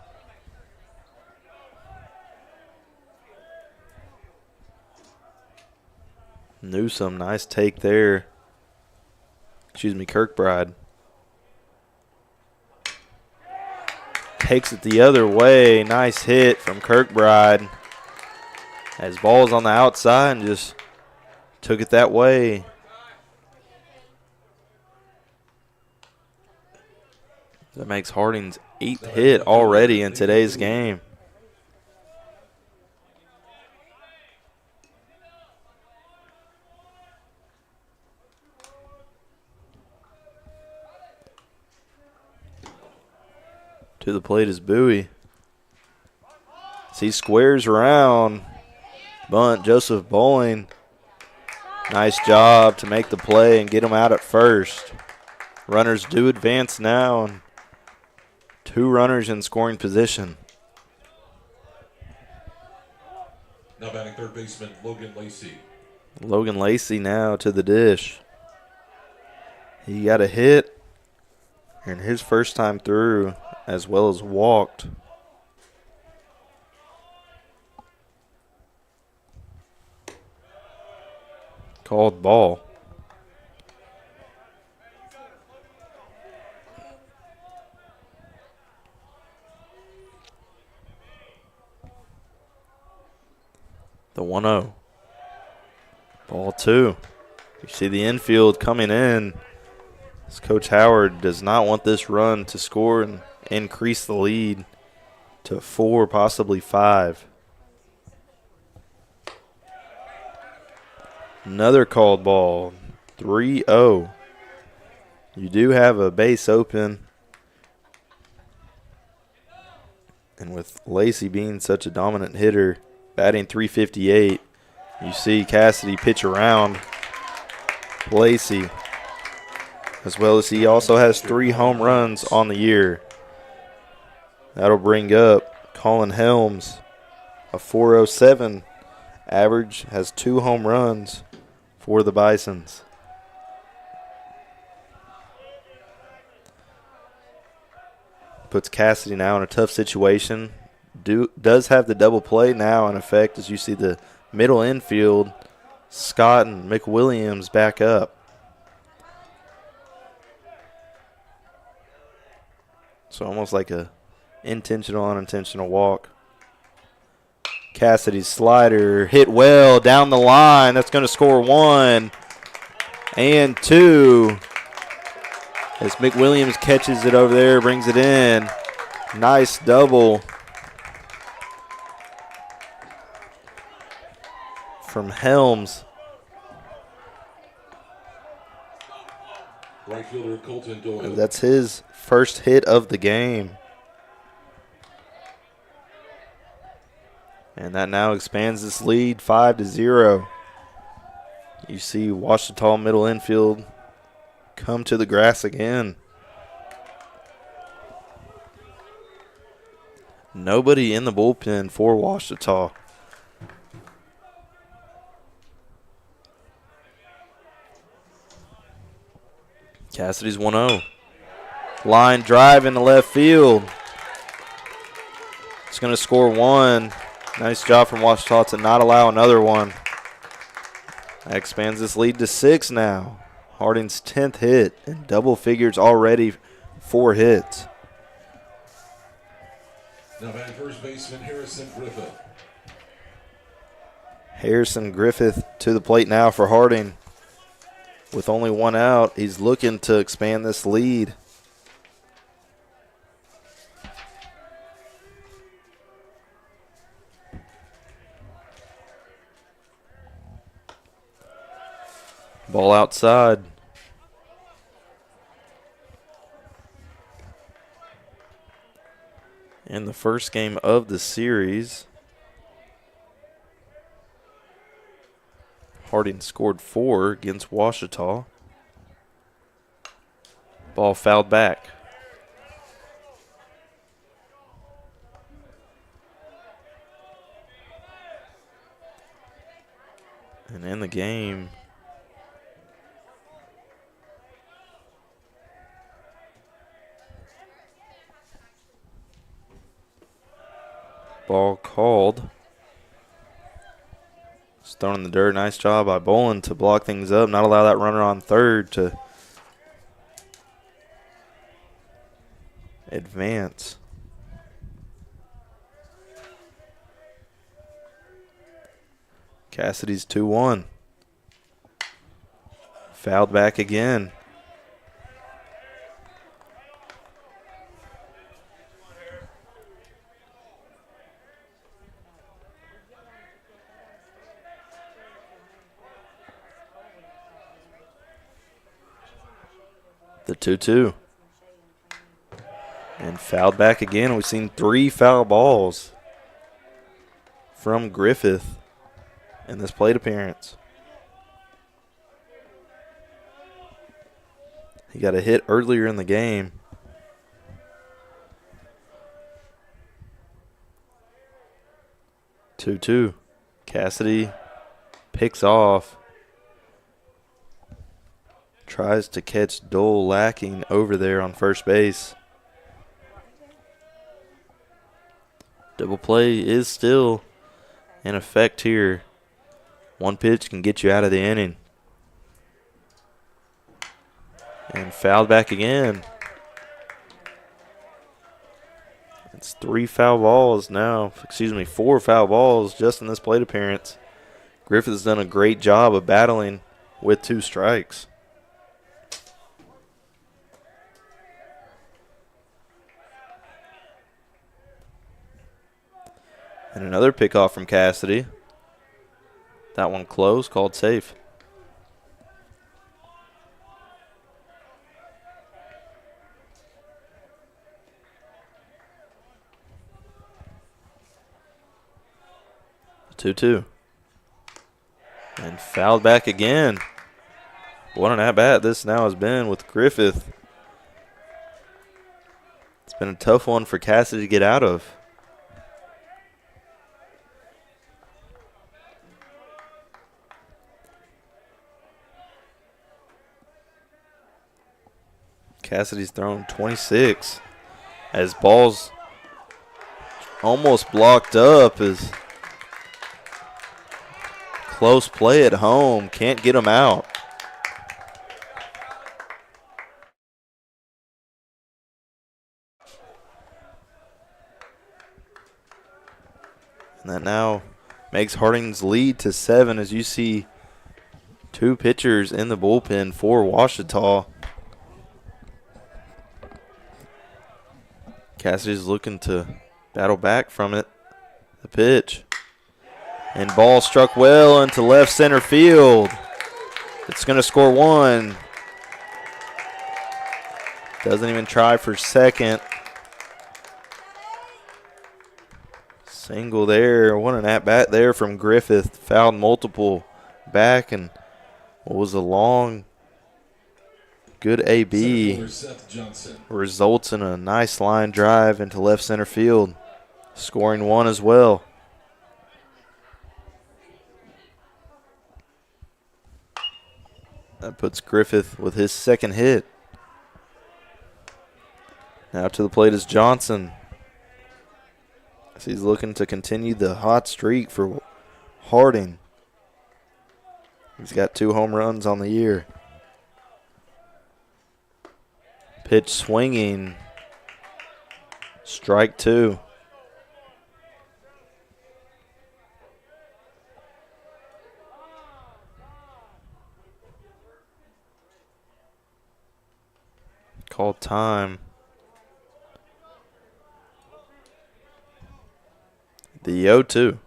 S3: Newsom, nice take there. Kirkbride. Takes it the other way. Nice hit from Kirkbride. As ball's on the outside and just took it that way. That makes Harding's 8th hit already in today's game. To the plate is Bowie. As he squares around. Bunt, Joseph Bowling. Nice job to make the play and get him out at first. Runners do advance now. And 2 runners in scoring position.
S1: Now batting third baseman Logan Lacey.
S3: Logan Lacey now to the dish. He got a hit and his first time through, as well as walked. Called ball. The 1-0. Ball 2. You see the infield coming in. As Coach Howard does not want this run to score and increase the lead to 4, possibly 5. Another called ball. 3-0. You do have a base open. And with Lacey being such a dominant hitter, batting .358, you see Cassidy pitch around Lacey, as well as he also has 3 home runs on the year. That'll bring up Colin Helms, a .407 average, has 2 home runs for the Bisons. Puts Cassidy now in a tough situation. Does have the double play now in effect, as you see the middle infield, Scott and McWilliams back up. So almost like a intentional, unintentional walk. Cassidy's slider hit well down the line. That's going to score 1 and 2. As McWilliams catches it over there, brings it in. Nice double from Helms.
S1: Right fielder Colton Doyle.
S3: That's his first hit of the game. And that now expands this lead 5-0. You see Ouachita middle infield come to the grass again. Nobody in the bullpen for Ouachita. Cassidy's 1-0. Line drive in the left field. It's going to score 1. Nice job from Ouachita to not allow another one. That expands this lead to 6 now. Harding's 10th hit and double figures already, 4 hits.
S1: Now batting first baseman Harrison Griffith.
S3: Harrison Griffith to the plate now for Harding. With only 1 out, he's looking to expand this lead. Ball outside. In the first game of the series, Harding scored 4 against Ouachita. Ball fouled back. And in the game, ball called. It's thrown in the dirt. Nice job by Bolin to block things up, not allow that runner on third to advance. Cassidy's 2-1. Fouled back again. The 2-2. And fouled back again. We've seen 3 foul balls from Griffith in this plate appearance. He got a hit earlier in the game. Two. Cassidy picks off. Tries to catch Dole lacking over there on first base. Double play is still in effect here. One pitch can get you out of the inning. And fouled back again. It's 3 foul balls now. 4 foul balls just in this plate appearance. Griffith's done a great job of battling with 2 strikes. And another pickoff from Cassidy. That one close, called safe. The 2-2. And fouled back again. What an at-bat this now has been with Griffith. It's been a tough one for Cassidy to get out of. Cassidy's thrown 26 as balls almost blocked up as close play at home. Can't get them out. And that now makes Harding's lead to 7 as you see 2 pitchers in the bullpen for Ouachita. Cassidy's looking to battle back from it. The pitch. And ball struck well into left center field. It's going to score 1. Doesn't even try for second. Single there. What an at-bat there from Griffith. Fouled multiple back, and what was a long, good AB results in a nice line drive into left center field, scoring 1 as well. That puts Griffith with his second hit. Now to the plate is Johnson. As he's looking to continue the hot streak for Harding. He's got 2 home runs on the year. Pitch swinging. Strike 2. Called time. The 0-2.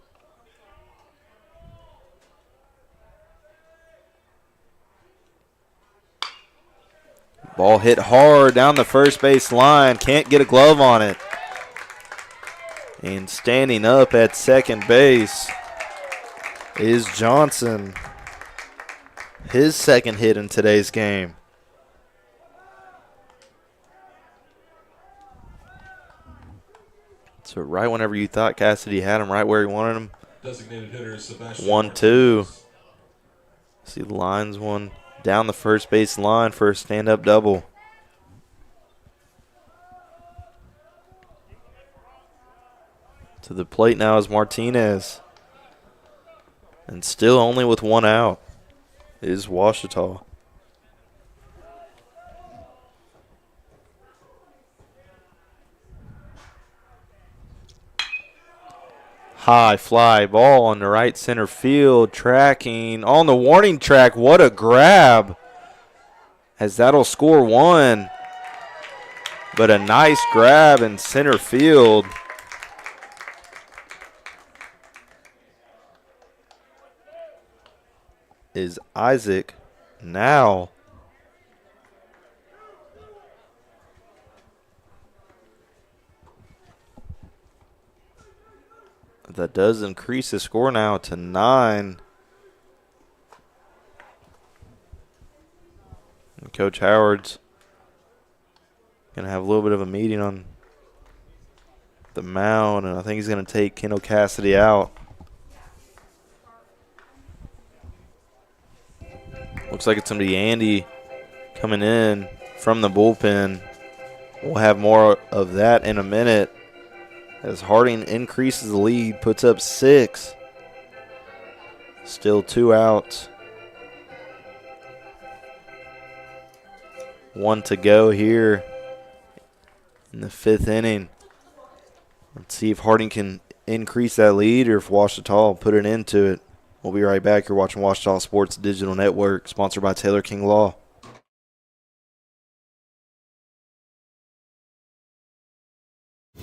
S3: Ball hit hard down the first base line. Can't get a glove on it. And standing up at second base is Johnson. His second hit in today's game. So right whenever you thought Cassidy had him right where he wanted him.
S1: Designated hitter Sebastian
S3: 1-2. See the lines one down the first base line for a stand-up double. To the plate now is Martinez. And still only with one out is Ouachita. High fly ball on the right center field, tracking on the warning track. What a grab, as that'll score one. But a nice grab in center field. Is Isaac now. That does increase the score now to 9. And Coach Howard's going to have a little bit of a meeting on the mound, and I think he's going to take Kendall Cassidy out. Looks like it's going to be Andy coming in from the bullpen. We'll have more of that in a minute as Harding increases the lead, puts up 6. Still 2 outs. 1 to go here in the 5th inning. Let's see if Harding can increase that lead or if Ouachita will put an end to it. We'll be right back. You're watching Ouachita Sports Digital Network, sponsored by Taylor King Law.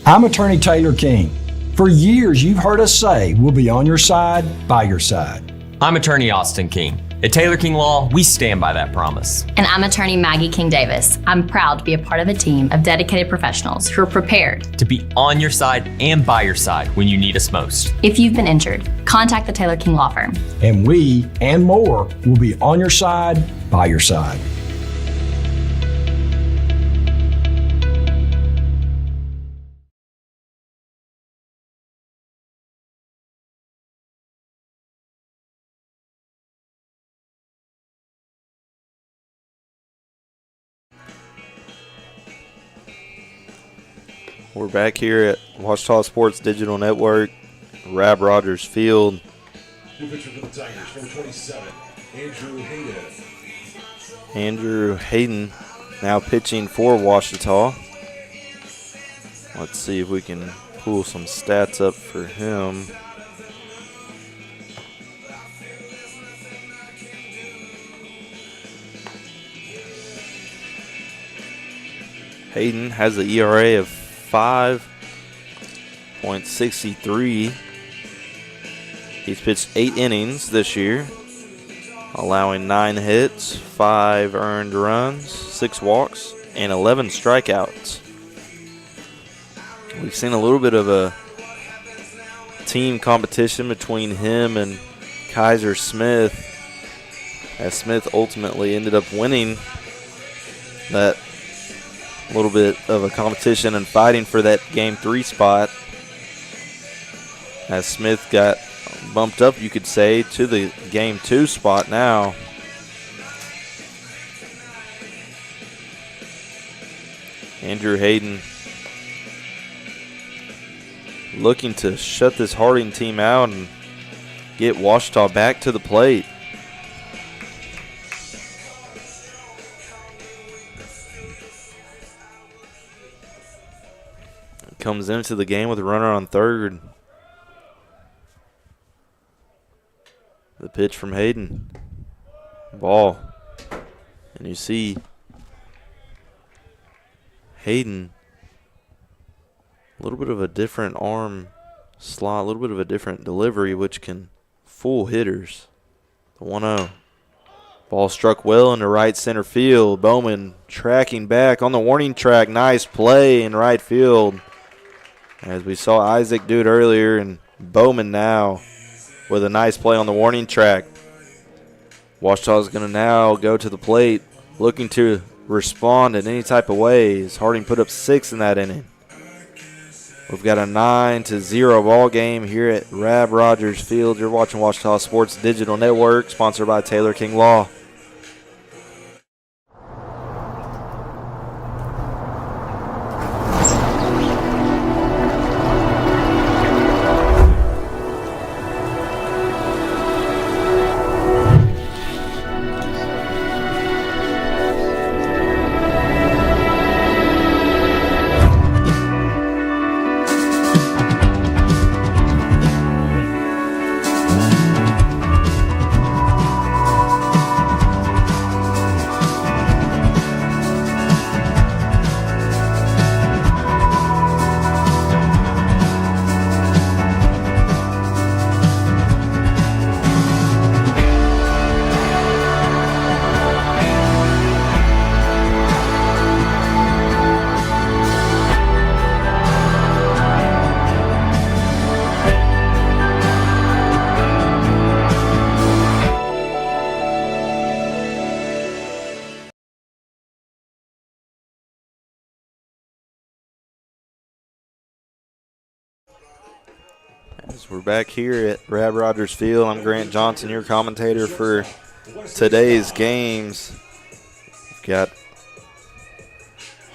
S4: I'm Attorney Taylor King. For years, you've heard us say we'll be on your side, by your side.
S5: I'm Attorney Austin King. At Taylor King Law, we stand by that promise.
S6: And I'm Attorney Maggie King Davis. I'm proud to be a part of a team of dedicated professionals who are prepared
S5: to be on your side and by your side when you need us most.
S6: If you've been injured, contact the Taylor King Law Firm.
S4: And we, and more, will be on your side, by your side.
S3: We're back here at Ouachita Sports Digital Network, Rab Rogers Field.
S1: New pitcher for the Tigers, number 27, Andrew Hayden.
S3: Andrew Hayden now pitching for Ouachita. Let's see if we can pull some stats up for him. Hayden has an ERA of 5.63. He's pitched 8 innings this year, allowing 9 hits, 5 earned runs, 6 walks, and 11 strikeouts. We've seen a little bit of a team competition between him and Kaiser Smith, as Smith ultimately ended up winning that little bit of a competition and fighting for that Game 3 spot, as Smith got bumped up, you could say, to the Game 2 spot now. Andrew Hayden looking to shut this Harding team out and get Ouachita back to the plate. Comes into the game with a runner on third. The pitch from Hayden. Ball. And you see Hayden, a little bit of a different arm slot, a little bit of a different delivery, which can fool hitters. The 1-0. Ball struck well into right center field. Bowman tracking back on the warning track. Nice play in right field, as we saw Isaac do it earlier, and Bowman now with a nice play on the warning track. Ouachita is going to now go to the plate, looking to respond in any type of ways. Harding put up 6 in that inning. We've got a 9-0 ball game here at Rab Rogers Field. You're watching Ouachita Sports Digital Network, sponsored by Taylor King Law. As we're back here at Rab Rogers Field, I'm Grant Johnson, your commentator for today's games. We've got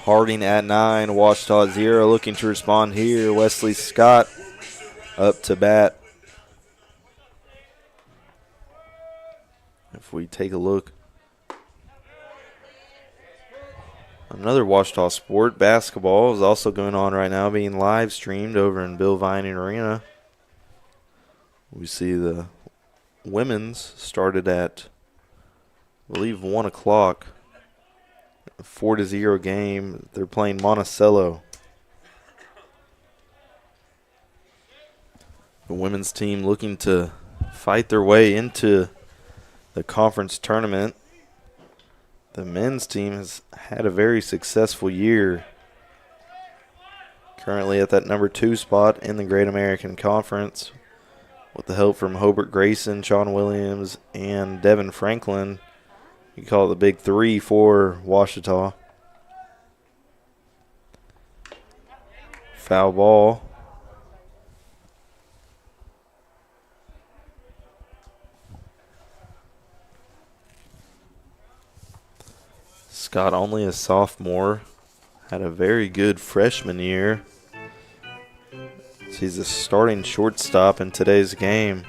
S3: Harding at 9, Ouachita at 0. Looking to respond here, Wesley Scott up to bat. If we take a look, another Ouachita sport, basketball, is also going on right now, being live streamed over in Bill Vining Arena. We see the women's started at, I believe, 1 o'clock. A 4-0 game. They're playing Monticello. The women's team looking to fight their way into the conference tournament. The men's team has had a very successful year. Currently at that number 2 spot in the Great American Conference. With the help from Hobart Grayson, Sean Williams, and Devin Franklin. You call it the big 3 for Ouachita. Foul ball. Scott, only a sophomore, had a very good freshman year. He's a starting shortstop in today's game.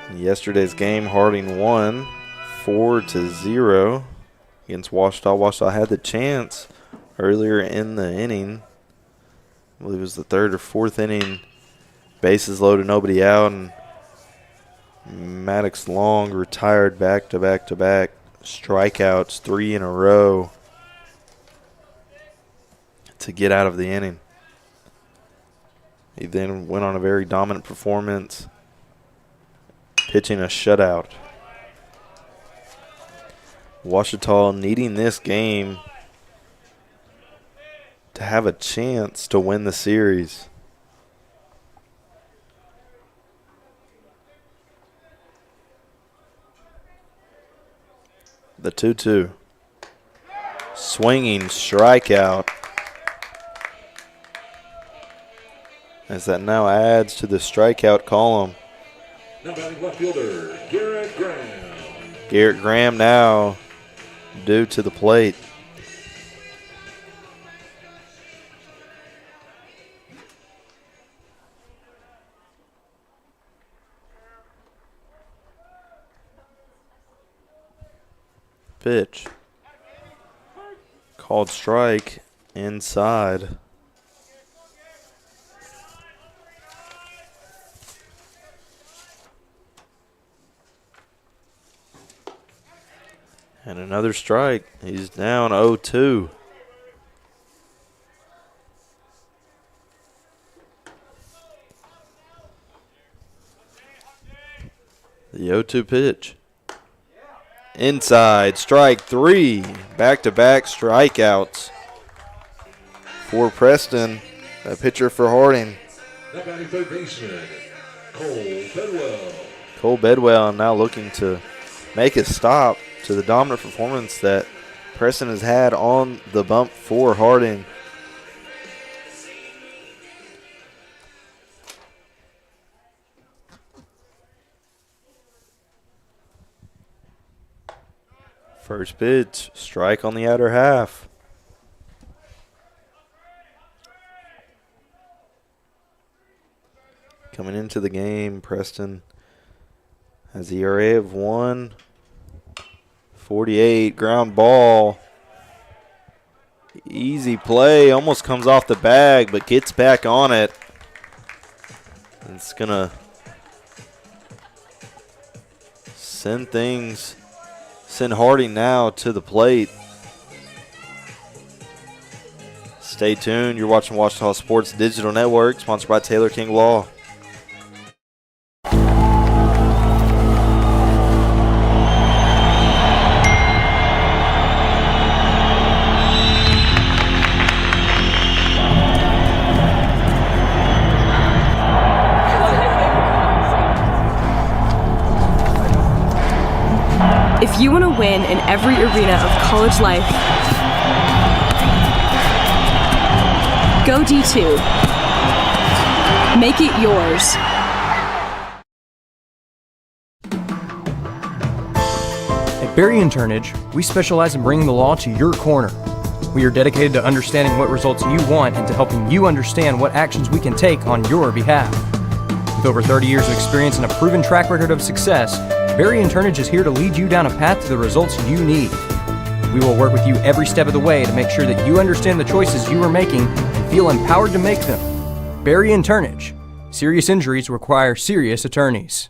S3: In yesterday's game, Harding won 4-0 against Ouachita. Ouachita had the chance earlier in the inning. I believe it was the 3rd or 4th inning. Bases loaded, nobody out, and Maddox Long retired back-to-back strikeouts, 3 in a row to get out of the inning. He then went on a very dominant performance, pitching a shutout. Ouachita needing this game to have a chance to win the series. The 2-2. Swinging strikeout. As that now adds to the strikeout column.
S1: Now batting left fielder, Garrett Graham.
S3: Garrett Graham now due to the plate. Pitch. Called strike inside. And another strike. He's down 0-2. The 0-2 pitch. Inside, strike 3. Back-to-back strikeouts for Preston, a pitcher for Harding.
S1: Now batting third baseman, Cole Bedwell.
S3: Cole Bedwell now looking to make a stop to the dominant performance that Preston has had on the bump for Harding. First pitch, strike on the outer half. Coming into the game, Preston has the ERA of 1.48. Ground ball. Easy play. Almost comes off the bag, but gets back on it. It's going to send Harding now to the plate. Stay tuned. You're watching Ouachita Sports Digital Network, sponsored by Taylor King Law.
S7: If you want to win in every arena of college life, go D2. Make it yours.
S18: At Berry & Turnage, we specialize in bringing the law to your corner. We are dedicated to understanding what results you want and to helping you understand what actions we can take on your behalf. With over 30 years of experience and a proven track record of success, Berry & Turnage is here to lead you down a path to the results you need. We will work with you every step of the way to make sure that you understand the choices you are making and feel empowered to make them. Berry & Turnage. Serious injuries require serious attorneys.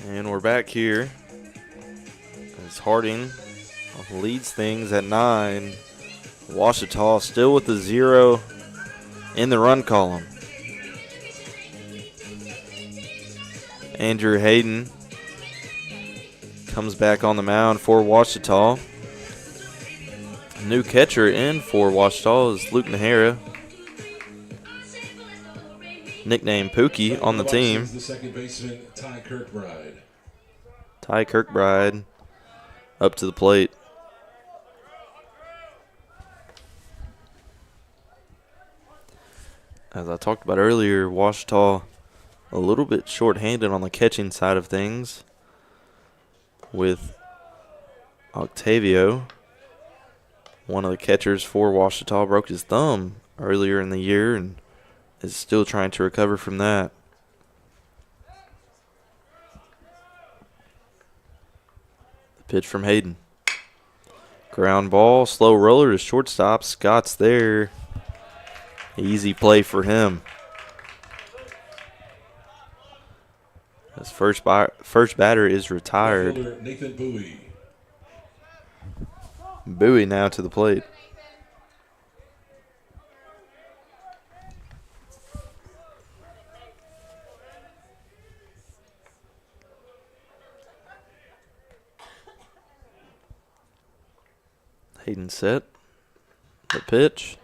S3: And we're back here as Harding leads things at 9. Ouachita still with the 0 in the run column. Andrew Hayden comes back on the mound for Ouachita. New catcher in for Ouachita is Luke Nahara, nicknamed Pookie on the team.
S1: The second baseman, Ty Kirkbride.
S3: Ty Kirkbride up to the plate. As I talked about earlier, Ouachita a little bit short-handed on the catching side of things with Octavio. One of the catchers for Ouachita broke his thumb earlier in the year and is still trying to recover from that. The pitch from Hayden. Ground ball, slow roller to shortstop. Scott's there. Easy play for him. His first batter is retired.
S1: Nathan Bowie.
S3: Bowie now to the plate. Hayden set. The pitch.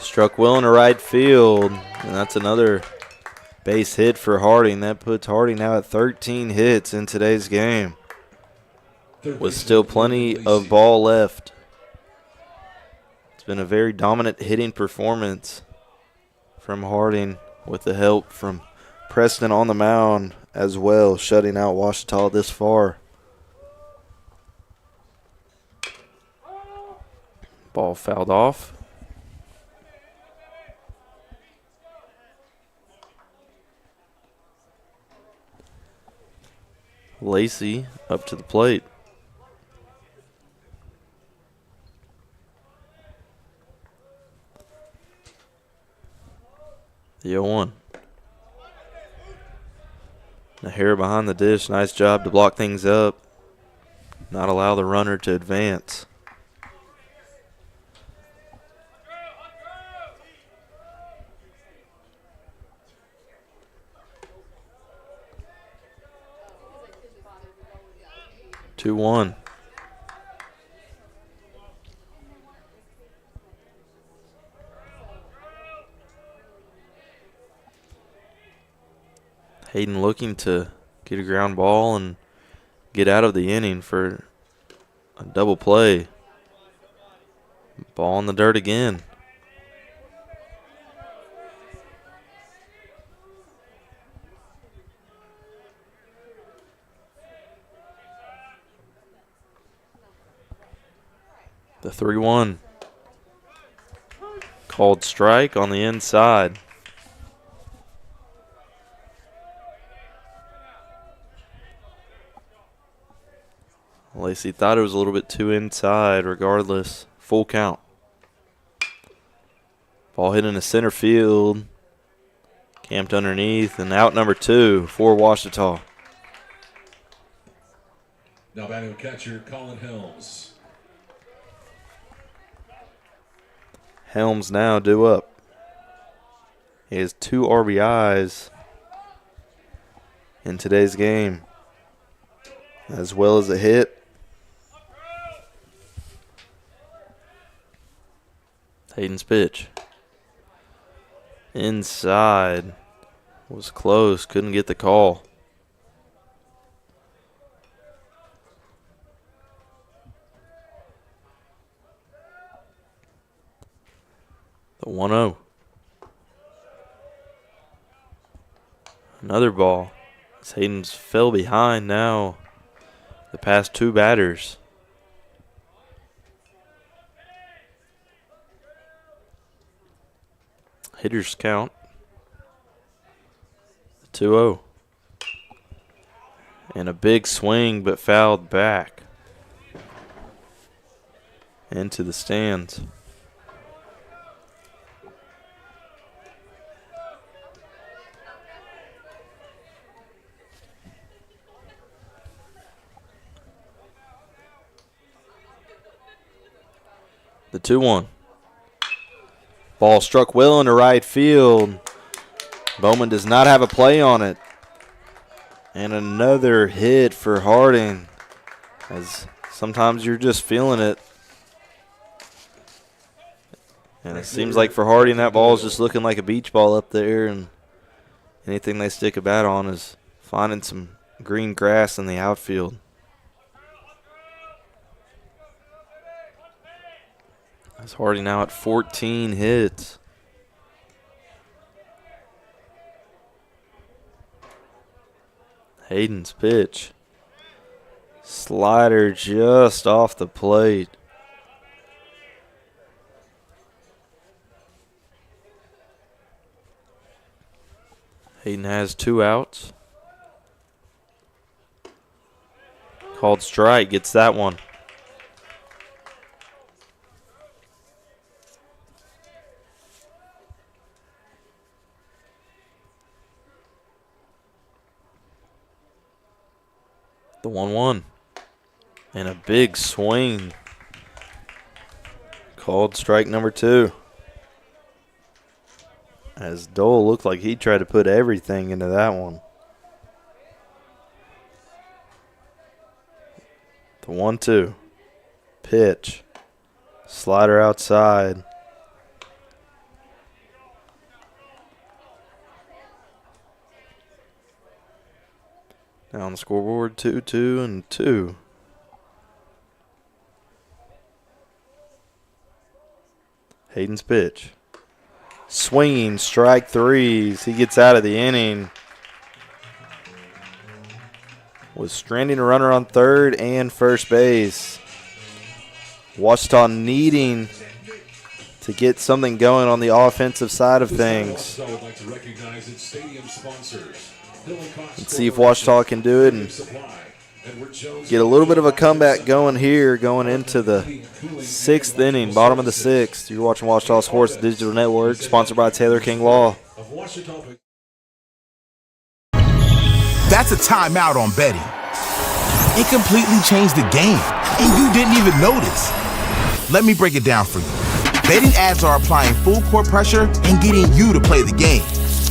S3: Struck well into right field. And that's another base hit for Harding. That puts Harding now at 13 hits in today's game, with still plenty of ball left. It's been a very dominant hitting performance from Harding, with the help from Preston on the mound as well, shutting out Ouachita this far. Ball fouled off. Lacey up to the plate. The 0-1. The hair behind the dish. Nice job to block things up. Not allow the runner to advance. Hayden looking to get a ground ball and get out of the inning for a double play. Ball in the dirt again. The 3-1. Called strike on the inside. Lacey thought it was a little bit too inside. Regardless, full count. Ball hit into center field. Camped underneath and out number 2 for Ouachita.
S1: Now batting catcher Colin Helms.
S3: Helms now due up. He has 2 RBIs in today's game, as well as a hit. Hayden's pitch. Inside. Was close. Couldn't get the call. The 1-0. Another ball. Hayden's fell behind now the past 2 batters. Hitters count. 2-0. And a big swing, but fouled back into the stands. The 2-1. Ball struck well into right field. Bowman does not have a play on it. And another hit for Harding, as sometimes you're just feeling it. And it seems like for Harding, that ball is just looking like a beach ball up there, and anything they stick a bat on is finding some green grass in the outfield. As Harding now at 14 hits. Hayden's pitch. Slider just off the plate. Hayden has 2 outs. Called strike, gets that one. The 1-1. And a big swing. Called strike number 2. As Dole looked like he tried to put everything into that one. The 1-2. Pitch. Slider outside. Now on the scoreboard, 2-2 and 2. Hayden's pitch. Swinging, strike 3. He gets out of the inning. Was stranding a runner on third and first base. Ouachita needing to get something going on the offensive side of things.
S1: I would like to recognize its stadium sponsors.
S3: And see if Ouachita can do it and get a little bit of a comeback going here, going into the 6th inning, bottom of the 6th. You're watching Ouachita Sports Digital Network, sponsored by Taylor King Law.
S19: That's a timeout on betting. It completely changed the game, and you didn't even notice. Let me break it down for you. Betting ads are applying full court pressure and getting you to play the game.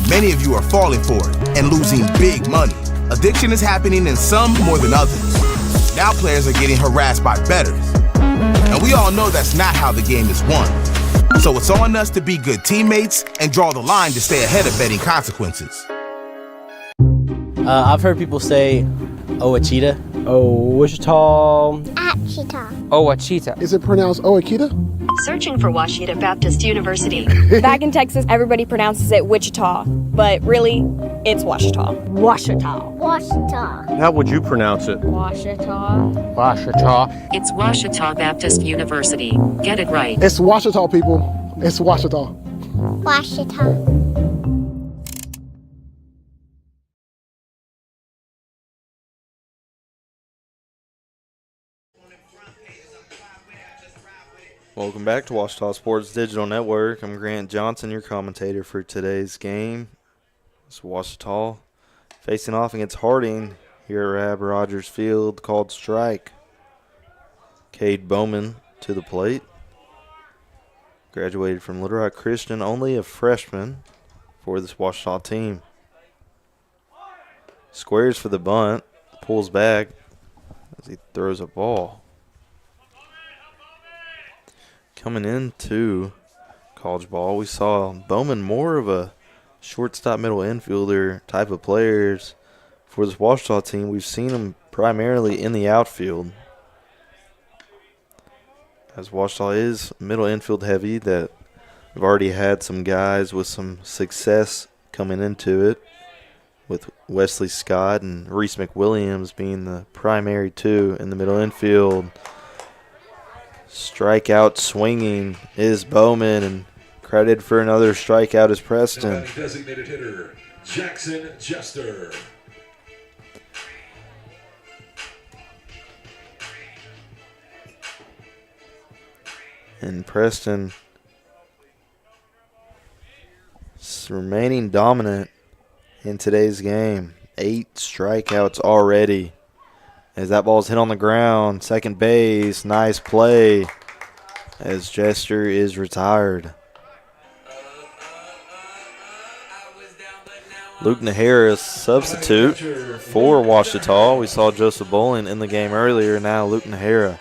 S19: Many of you are falling for it and losing big money. Addiction is happening in some more than others. Now players are getting harassed by bettors. And we all know that's not how the game is won. So it's on us to be good teammates and draw the line to stay ahead of betting consequences.
S10: I've heard people say Ouachita.
S9: Ouachita. Is it pronounced Ouachita?
S11: Searching for Ouachita Baptist University.
S12: Back in Texas, everybody pronounces it Wichita, but really, it's Ouachita.
S13: Ouachita. Ouachita.
S8: How would you pronounce it?
S13: Ouachita.
S8: Ouachita.
S11: It's Ouachita Baptist University. Get it right.
S9: It's Ouachita, people. It's Ouachita.
S13: Ouachita.
S3: Welcome back to Ouachita Sports Digital Network. I'm Grant Johnson, your commentator for today's game. It's Ouachita facing off against Harding here at Rab Rogers Field, called strike. Cade Bowman to the plate. Graduated from Little Rock Christian, only a freshman for this Ouachita team. Squares for the bunt, pulls back as he throws a ball. Coming into college ball, we saw Bowman more of a shortstop middle infielder type of players. For this Ouachita team, we've seen him primarily in the outfield. As Ouachita is middle infield heavy, that we've already had some guys with some success coming into it, with Wesley Scott and Reese McWilliams being the primary two in the middle infield. Strikeout swinging is Bowman, and credit for another strikeout is Preston.
S1: Designated hitter, Jackson Chester.
S3: And Preston remaining dominant in today's game. 8 strikeouts already. As that ball's hit on the ground, second base, nice play as Chester is retired. Luke Nahara, substitute for Ouachita. We saw Joseph Bowling in the game earlier, now Luke Nahara.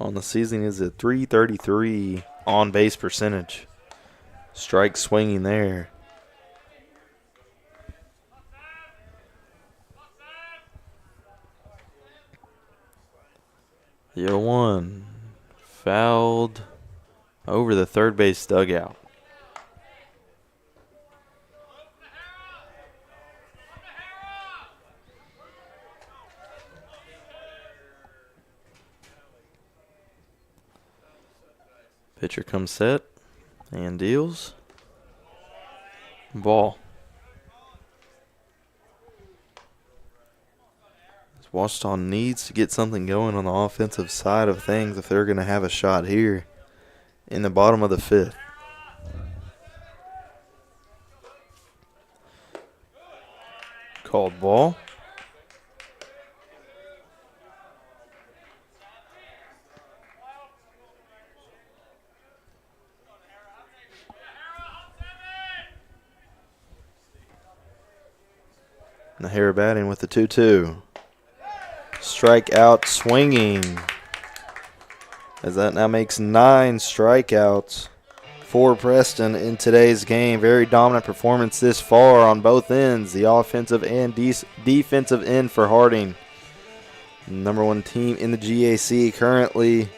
S3: On the season is a .333 on-base percentage. Strike swinging there. The 0-1 fouled over the third base dugout. Pitcher comes set and deals. Ball. Ouachita needs to get something going on the offensive side of things if they're going to have a shot here in the bottom of the 5th. Called ball. Nahara batting with the 2-2. Strikeout swinging. As that now makes 9 strikeouts for Preston in today's game. Very dominant performance this far on both ends, the offensive and defensive end for Harding. Number 1 team in the GAC currently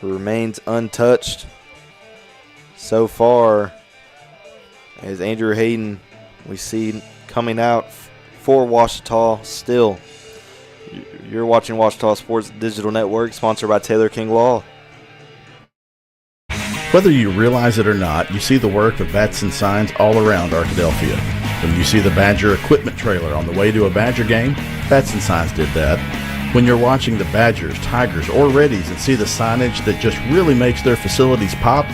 S3: remains untouched so far. As Andrew Hayden, we see coming out for Ouachita still. You're watching Ouachita Sports Digital Network, sponsored by Taylor King Law.
S21: Whether you realize it or not, you see the work of bats and signs all around Arkadelphia. When you see the Badger equipment trailer on the way to a Badger game, Bats and Signs did that. When you're watching the Badgers, Tigers, or Reddies and see the signage that just really makes their facilities pop,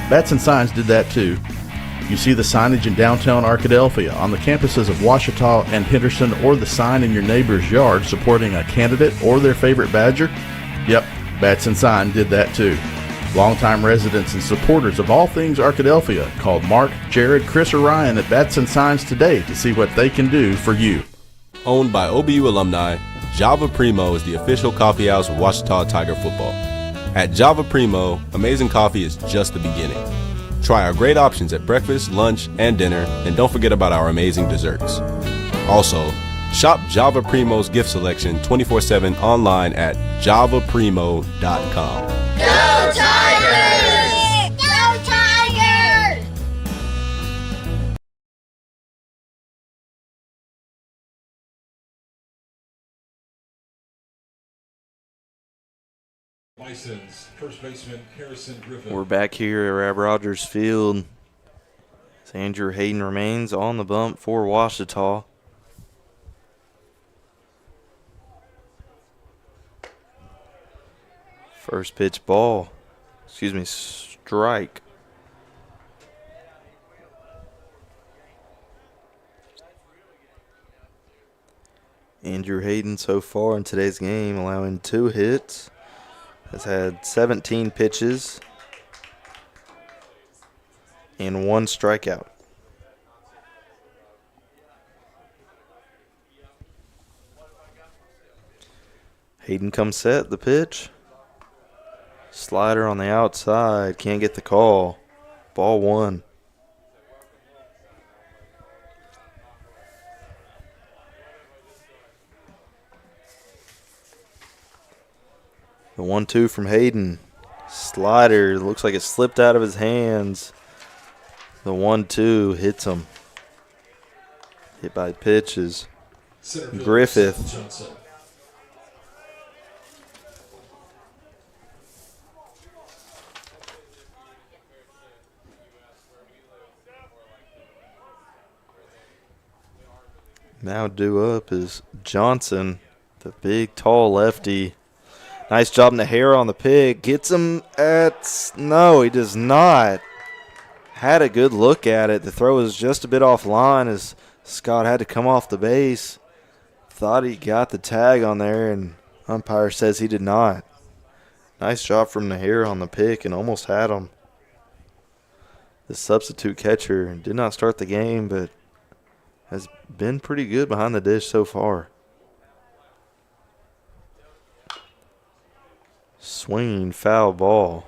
S21: Bats and Signs did that too. You see the signage in downtown Arkadelphia, on the campuses of Ouachita and Henderson, or the sign in your neighbor's yard supporting a candidate or their favorite Badger? Yep, Bats and Sign did that too. Longtime residents and supporters of all things Arkadelphia called Mark, Jared, Chris, or Ryan at Bats and Signs today to see what they can do for you.
S14: Owned by OBU alumni, Java Primo is the official coffee house of Ouachita Tiger football. At Java Primo, amazing coffee is just the beginning. Try our great options at breakfast, lunch, and dinner, and don't forget about our amazing desserts. Also, shop Java Primo's gift selection 24/7 online at javaprimo.com.
S13: Go Tigers! Go Tigers!
S1: Bison's first baseman Harrison Griffin.
S3: We're back here at Rab Rogers Field. Andrew Hayden remains on the bump for Ouachita. First pitch ball. Strike. Andrew Hayden so far in today's game allowing 2 hits. Has had 17 pitches and 1 strikeout. Hayden comes set, the pitch. Slider on the outside, can't get the call. Ball 1. The 1-2 from Hayden. Slider, looks like it slipped out of his hands. The 1-2 hits him. Hit by pitches. Griffith. Now due up is Johnson, the big, tall lefty. Nice job in the hair on the pick. Gets him at, no, he does not. Had a good look at it. The throw was just a bit offline as Scott had to come off the base. Thought he got the tag on there, and umpire says he did not. Nice job from the hair on the pick and almost had him. The substitute catcher did not start the game, but has been pretty good behind the dish so far. Swinging foul ball.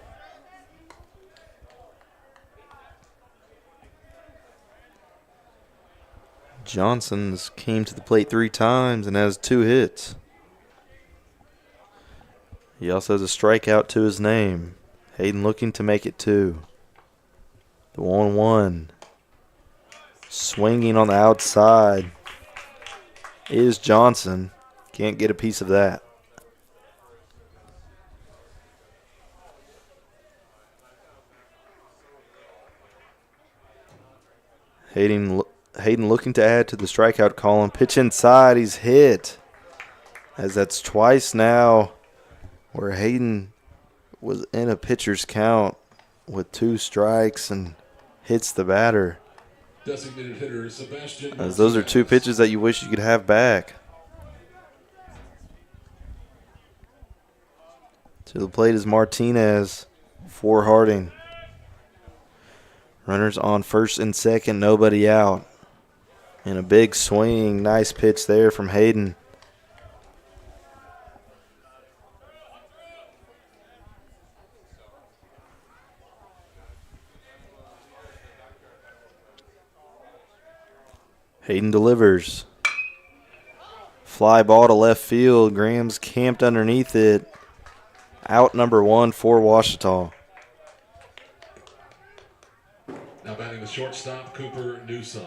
S3: Johnson's came to the plate 3 times and has 2 hits. He also has a strikeout to his name. Hayden looking to make it 2. The 1-1. Swinging on the outside is Johnson. Can't get a piece of that. Hayden looking to add to the strikeout column. Pitch inside. He's hit. As that's twice now where Hayden was in a pitcher's count with 2 strikes and hits the batter.
S1: Designated hitter Sebastian.
S3: As those are 2 pitches that you wish you could have back. To the plate is Martinez for Harding. Runners on first and second, nobody out. And a big swing, nice pitch there from Hayden. Hayden delivers. Fly ball to left field. Graham's camped underneath it. Out number 1 for Ouachita.
S1: Now batting the shortstop, Cooper Newsome.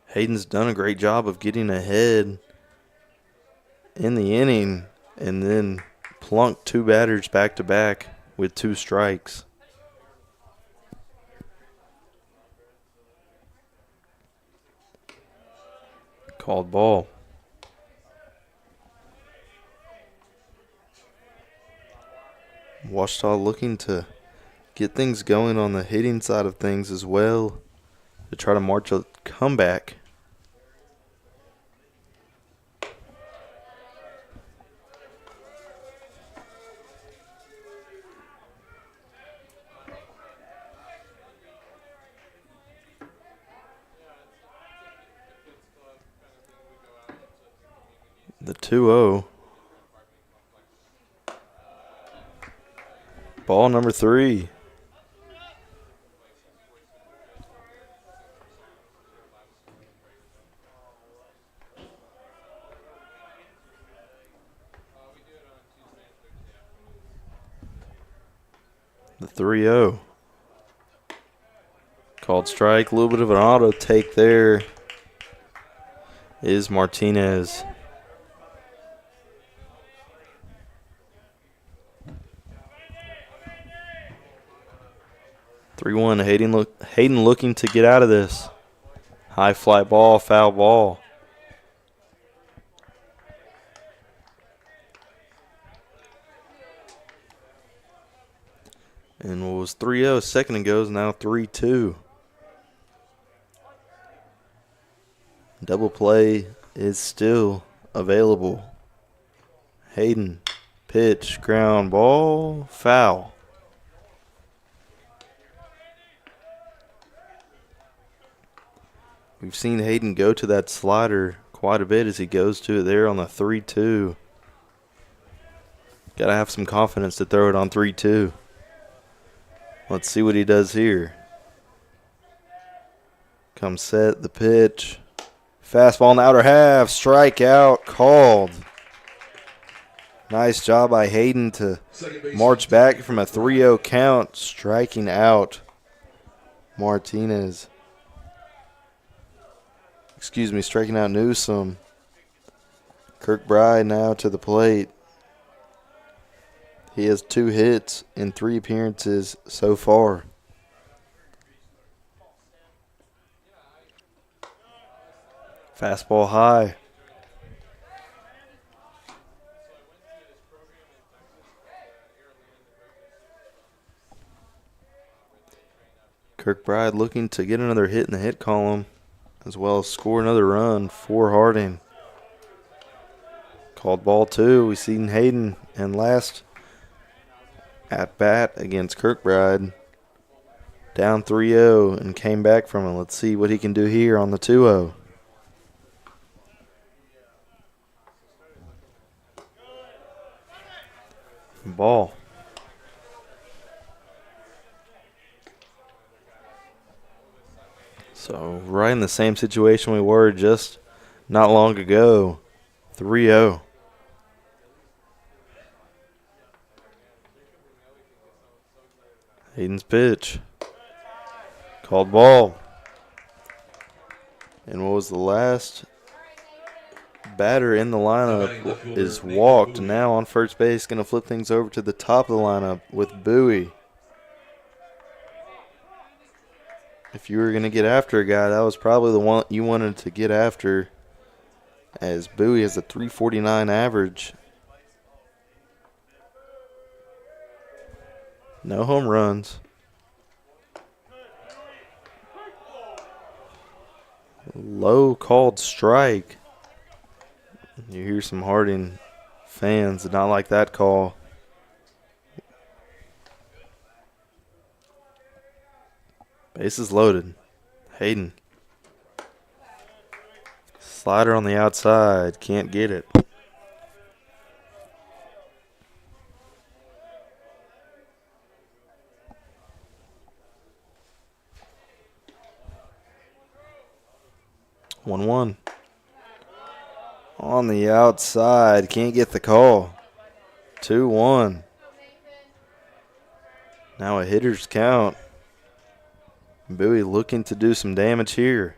S3: Hayden's done a great job of getting ahead in the inning and then plunked 2 batters back to back with 2 strikes. Called ball. Ouachita looking to get things going on the hitting side of things as well to try to march a comeback. The 2-0. Ball number 3. The 3-0. Called strike. A little bit of an auto take there is Martinez. Hayden looking to get out of this. High fly ball, foul ball. And what was 3-0 a second ago is now 3-2. Double play is still available. Hayden, pitch, ground ball, foul. We've seen Hayden go to that slider quite a bit as he goes to it there on the 3-2. Got to have some confidence to throw it on 3-2. Let's see what he does here. Come set, the pitch. Fastball in the outer half. Strikeout called. Nice job by Hayden to march back from a 3-0 count, striking out Martinez. Striking out Newsome. Kirkbride now to the plate. He has 2 hits in 3 appearances so far. Fastball high. Kirkbride looking to get another hit in the hit column, as well as score another run for Harding. Called ball 2. We've seen Hayden and last at bat against Kirkbride. Down 3-0 and came back from it. Let's see what he can do here on the 2-0. Ball. So right in the same situation we were just not long ago. 3-0. Hayden's pitch. Called ball. And what was the last batter in the lineup is walked. Now on first base, going to flip things over to the top of the lineup with Bowie. If you were going to get after a guy, that was probably the one you wanted to get after, as Bowie has a .349 average. No home runs. Low called strike. You hear some Harding fans that not like that call. Bases loaded. Hayden. Slider on the outside. Can't get it. One. On the outside. Can't get the call. 2-1. Now a hitter's count. Bowie looking to do some damage here.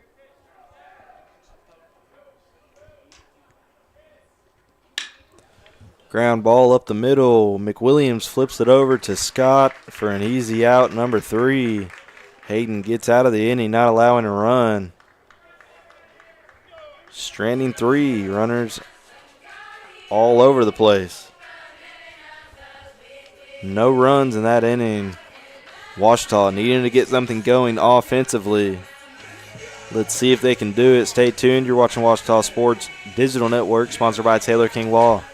S3: Ground ball up the middle. McWilliams flips it over to Scott for an easy out, number 3. Hayden gets out of the inning, not allowing a run. Stranding 3, runners all over the place. No runs in that inning. Ouachita needing to get something going offensively. Let's see if they can do it. Stay tuned. You're watching Ouachita Sports Digital Network, sponsored by Taylor King Law.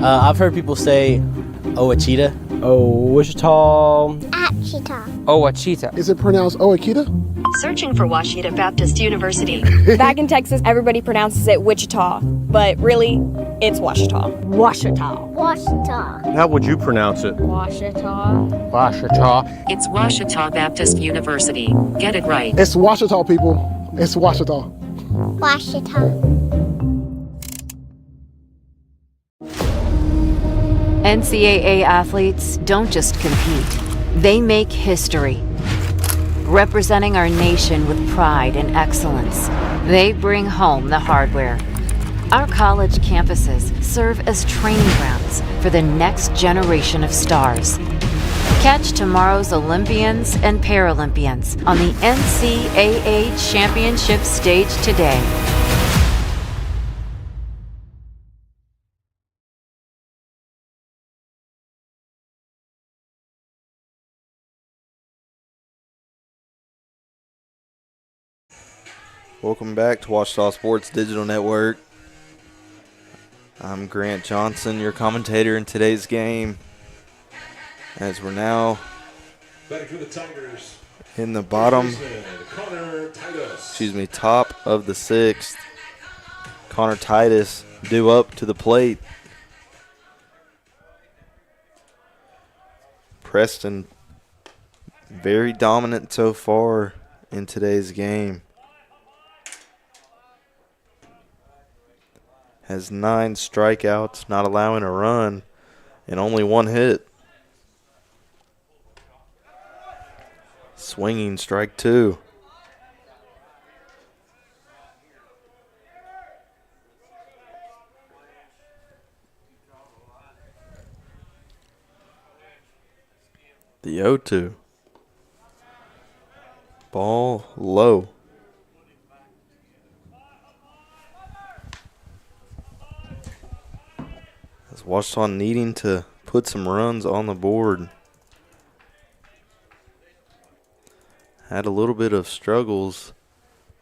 S10: I've heard people say Ouachita.
S7: Ouachita.
S13: Ouachita.
S7: Ouachita.
S9: Is it pronounced Ouachita?
S11: Searching for Ouachita Baptist University.
S12: Back in Texas, everybody pronounces it Wichita, but really, it's Ouachita.
S13: Ouachita. Ouachita.
S8: How would you pronounce it?
S13: Ouachita.
S8: Ouachita.
S11: It's Ouachita Baptist University. Get it right.
S9: It's Ouachita, people. It's Ouachita.
S13: Ouachita.
S15: NCAA athletes don't just compete, they make history. Representing our nation with pride and excellence, they bring home the hardware. Our college campuses serve as training grounds for the next generation of stars. Catch tomorrow's Olympians and Paralympians on the NCAA Championship stage today.
S3: Welcome back to Ouachita Sports Digital Network. I'm Grant Johnson, your commentator in today's game. As we're now in the top of the sixth. Connor Titus due up to the plate. Preston very dominant so far in today's game. Has 9 strikeouts, not allowing a run, and only 1 hit. Swinging strike 2. The 0-2. Ball low. Ouachita needing to put some runs on the board. Had a little bit of struggles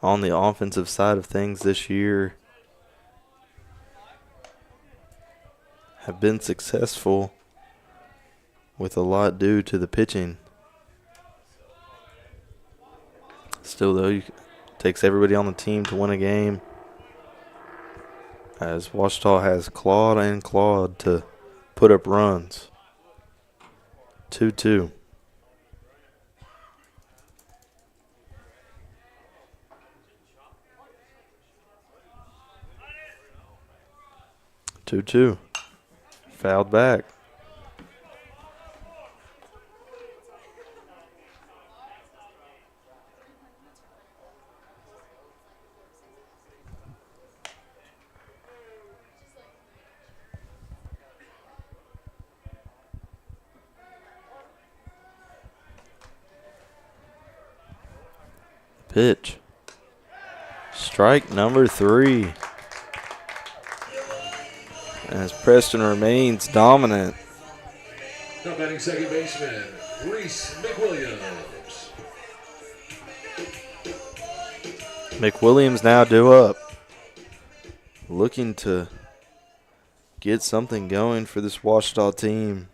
S3: on the offensive side of things this year. Have been successful with a lot due to the pitching. Still though, it takes everybody on the team to win a game. As Ouachita has clawed and clawed to put up runs. 2-2. Fouled back. Pitch. Strike number 3. As Preston remains dominant.
S1: Now batting second baseman, Reese McWilliams.
S3: McWilliams now due up. Looking to get something going for this Ouachita team.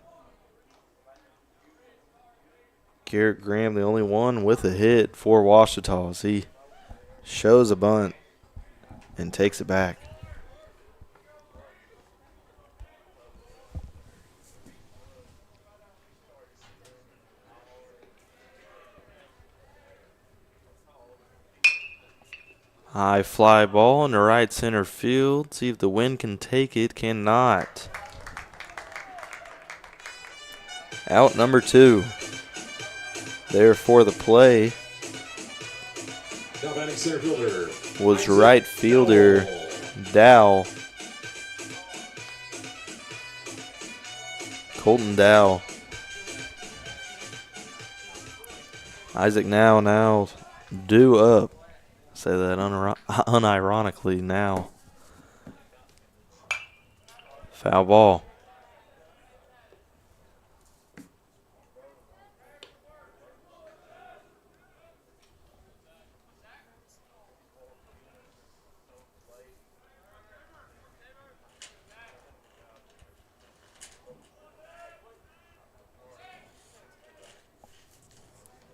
S3: Garrett Graham, the only one with a hit for Ouachita, as he shows a bunt and takes it back. High fly ball in the right center field. See if the wind can take it. Cannot. Out number 2. There for the play was right fielder Dow. Colton Dow. Isaac now due up. Say that unironically now. Foul ball.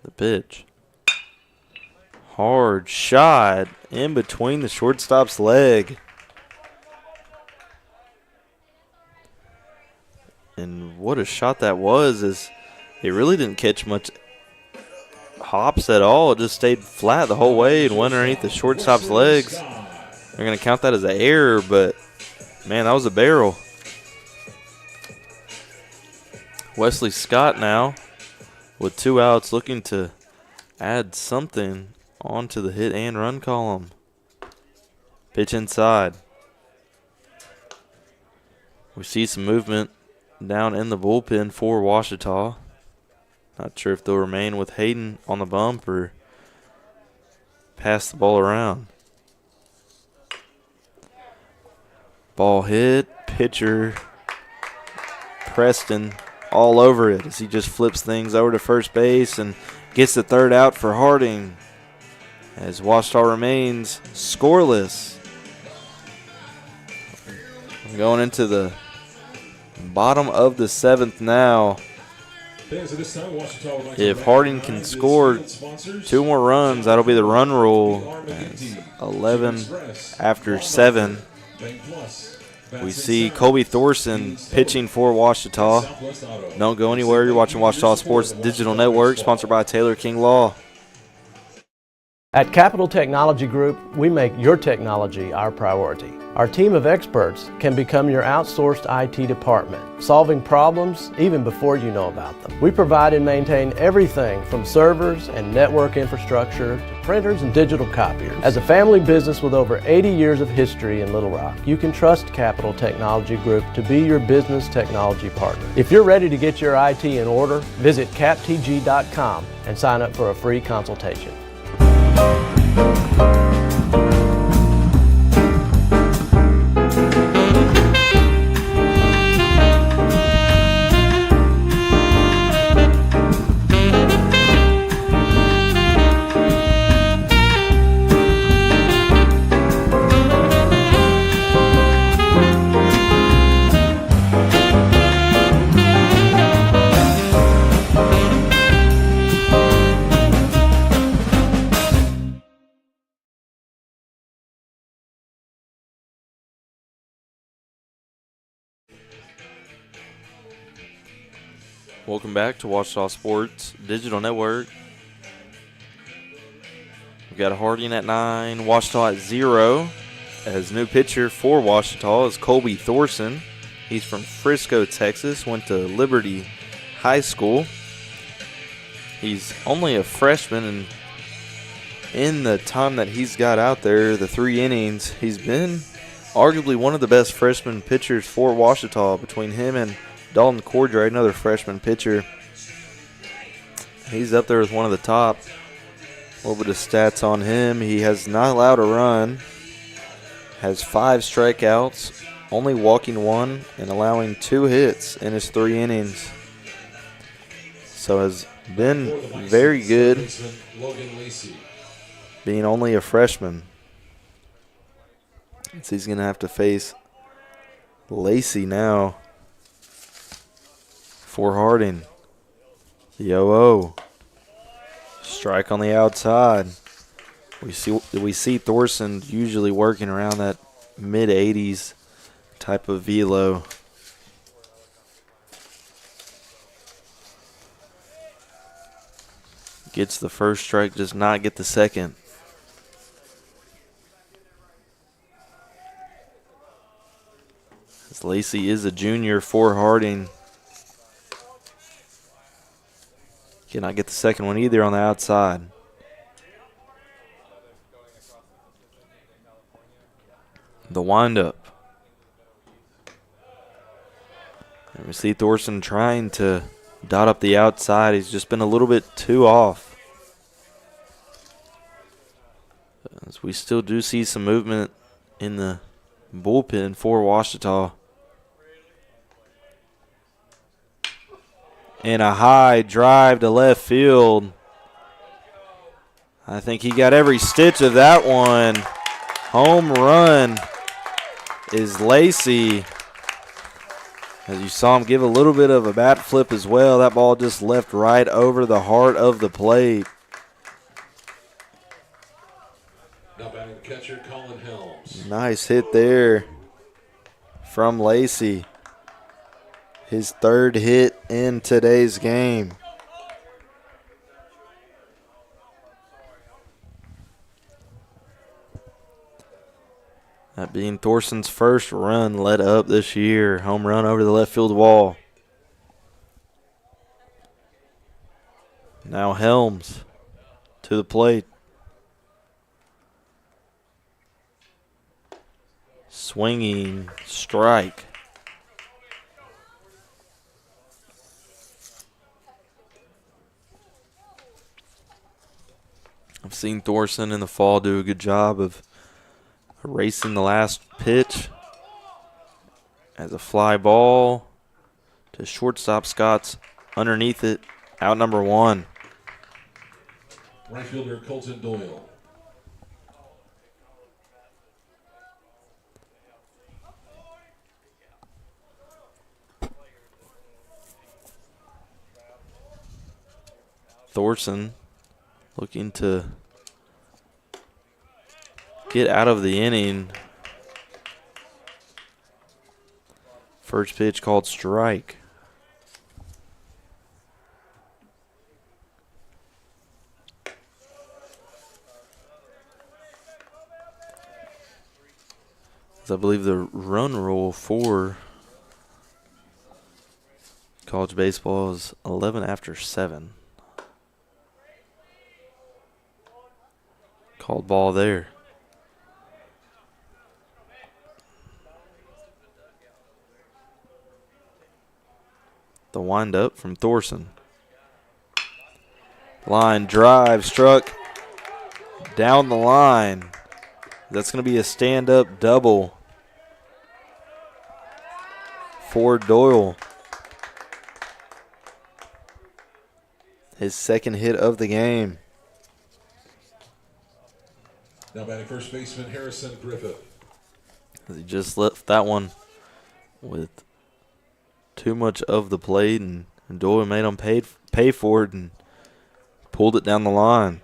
S3: The pitch. Hard shot in between the shortstop's leg. And what a shot that was, is it really didn't catch much hops at all. It just stayed flat the whole way and went underneath the shortstop's legs. They're going to count that as an error, but, man, that was a barrel. Wesley Scott now with 2 outs, looking to add something onto the hit and run column. Pitch inside. We see some movement down in the bullpen for Ouachita. Not sure if they'll remain with Hayden on the bump or pass the ball around. Ball hit, pitcher Preston all over it as he just flips things over to first base and gets the 3rd out for Harding, as Ouachita remains scoreless. Going into the bottom of the 7th now. If Harding can score 2 more runs, that'll be the run rule. 11 after 7. We see Colby Thorson pitching for Ouachita. Don't go anywhere. You're watching Ouachita Sports Digital Network, sponsored by Taylor King Law.
S20: At Capital Technology Group, we make your technology our priority. Our team of experts can become your outsourced IT department, solving problems even before you know about them. We provide and maintain everything from servers and network infrastructure to printers and digital copiers. As a family business with over 80 years of history in Little Rock, you can trust Capital Technology Group to be your business technology partner. If you're ready to get your IT in order, visit captg.com and sign up for a free consultation.
S3: Welcome back to Ouachita Sports Digital Network. We've got Harding at 9, Ouachita at 0. As new pitcher for Ouachita is Colby Thorson. He's from Frisco, Texas, went to Liberty High School. He's only a freshman, and in the time that he's got out there, the 3 innings, he's been arguably one of the best freshman pitchers for Ouachita. Between him and Dalton Cordray, another freshman pitcher, he's up there with one of the top. A little bit of stats on him. He has not allowed a run, has 5 strikeouts, only walking 1, and allowing 2 hits in his 3 innings. So has been very good, being only a freshman. So he's going to have to face Lacey now for Harding. The 0-0. Strike on the outside. We see Thorson usually working around that mid-80s type of velo. Gets the first strike, does not get the second. As Lacey is a junior for Harding. Cannot get the second one either on the outside. The windup. And we see Thorson trying to dot up the outside. He's just been a little bit too off. As we still do see some movement in the bullpen for Ouachita. And a high drive to left field. I think he got every stitch of that one. Home run is Lacey. As you saw him give a little bit of a bat flip as well. That ball just left right over the heart of the plate.
S1: catcher Colin Helms.
S3: Nice hit there from Lacey. His third hit in today's game. That being Thorson's first run led up this year. Home run over the left field wall. Now Helms to the plate. Swinging strike. I've seen Thorson in the fall do a good job of erasing the last pitch as a fly ball to shortstop Scott's underneath it, out number 1.
S1: Right fielder Colton Doyle.
S3: Thorson looking to get out of the inning. First pitch called strike. I believe the run rule for college baseball is 11 after 7. Called ball there. The windup from Thorson. Line drive struck down the line. That's going to be a stand-up double for Doyle. His second hit of the game.
S1: Now batting first baseman Harrison Griffith.
S3: He just left that one with too much of the plate, and Doyle made him pay for it and pulled it down the line.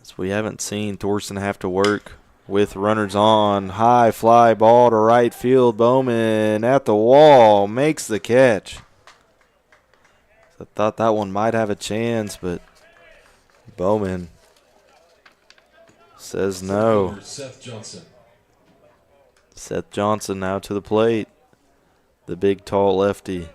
S3: So we haven't seen Thorson have to work with runners on. High fly ball to right field. Bowman at the wall makes the catch. I thought that one might have a chance, but Bowman says no.
S1: Seth Johnson.
S3: Seth Johnson now to the plate. The big, tall lefty.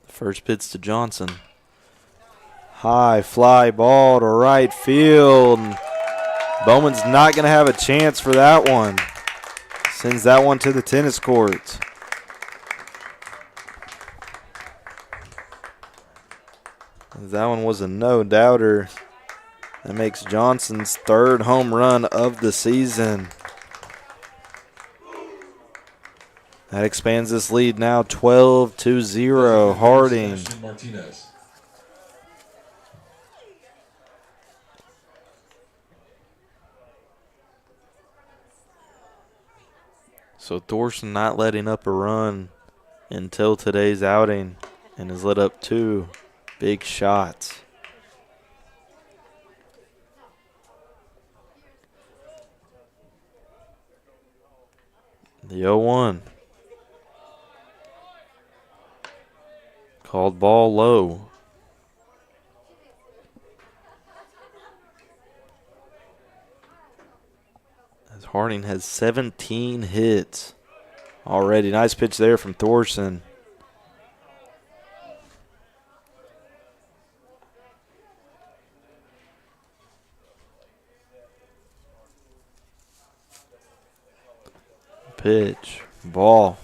S3: First pitch to Johnson. High fly ball to right field. Bowman's not going to have a chance for that one. Sends that one to the tennis courts. That one was a no-doubter. That makes Johnson's third home run of the season. That expands this lead now 12-0. Harding.
S1: Martinez.
S3: So Thorson not letting up a run until today's outing and has let up 2 big shots. The 0-1. Called ball low. As Harding has 17 hits already. Nice pitch there from Thorson. Pitch, ball.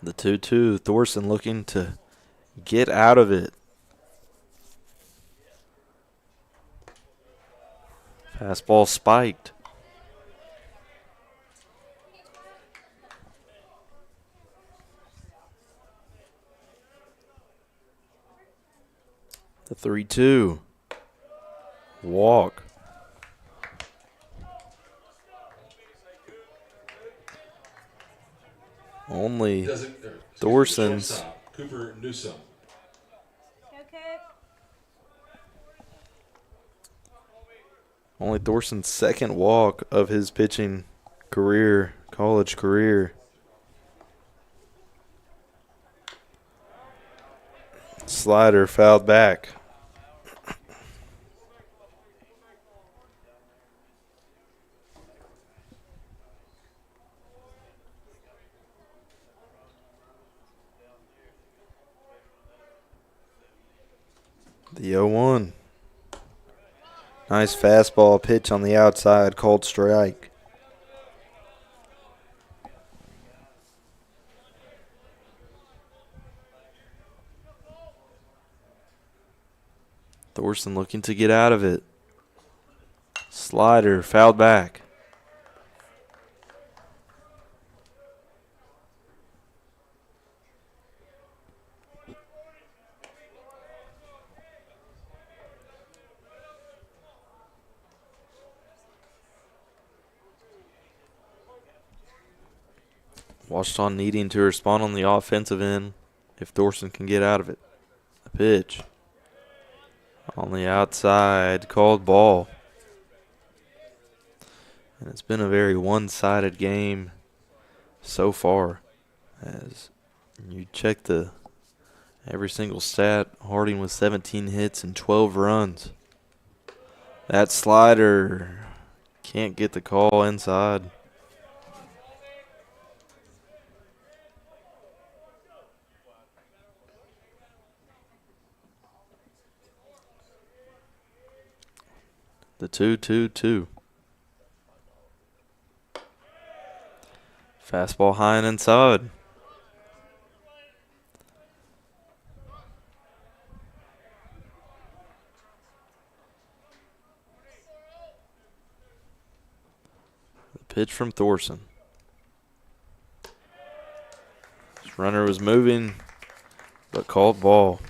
S3: The 2-2, Thorson looking to get out of it. Fastball spiked. The 3-2. Walk. Only Thorson's.
S1: Cooper Newsom.
S3: Only Thorson's second walk of his pitching career, college career. Slider fouled back. The 0-1. Nice fastball pitch on the outside, called strike. Thorson looking to get out of it. Slider fouled back. Ouachita needing to respond on the offensive end if Thorson can get out of it. A pitch on the outside, called ball. And it's been a very one-sided game so far. As you check every single stat, Harding with 17 hits and 12 runs. That slider can't get the call inside. The 2-2-2. Fastball high and inside. The pitch from Thorson. This runner was moving, but called ball.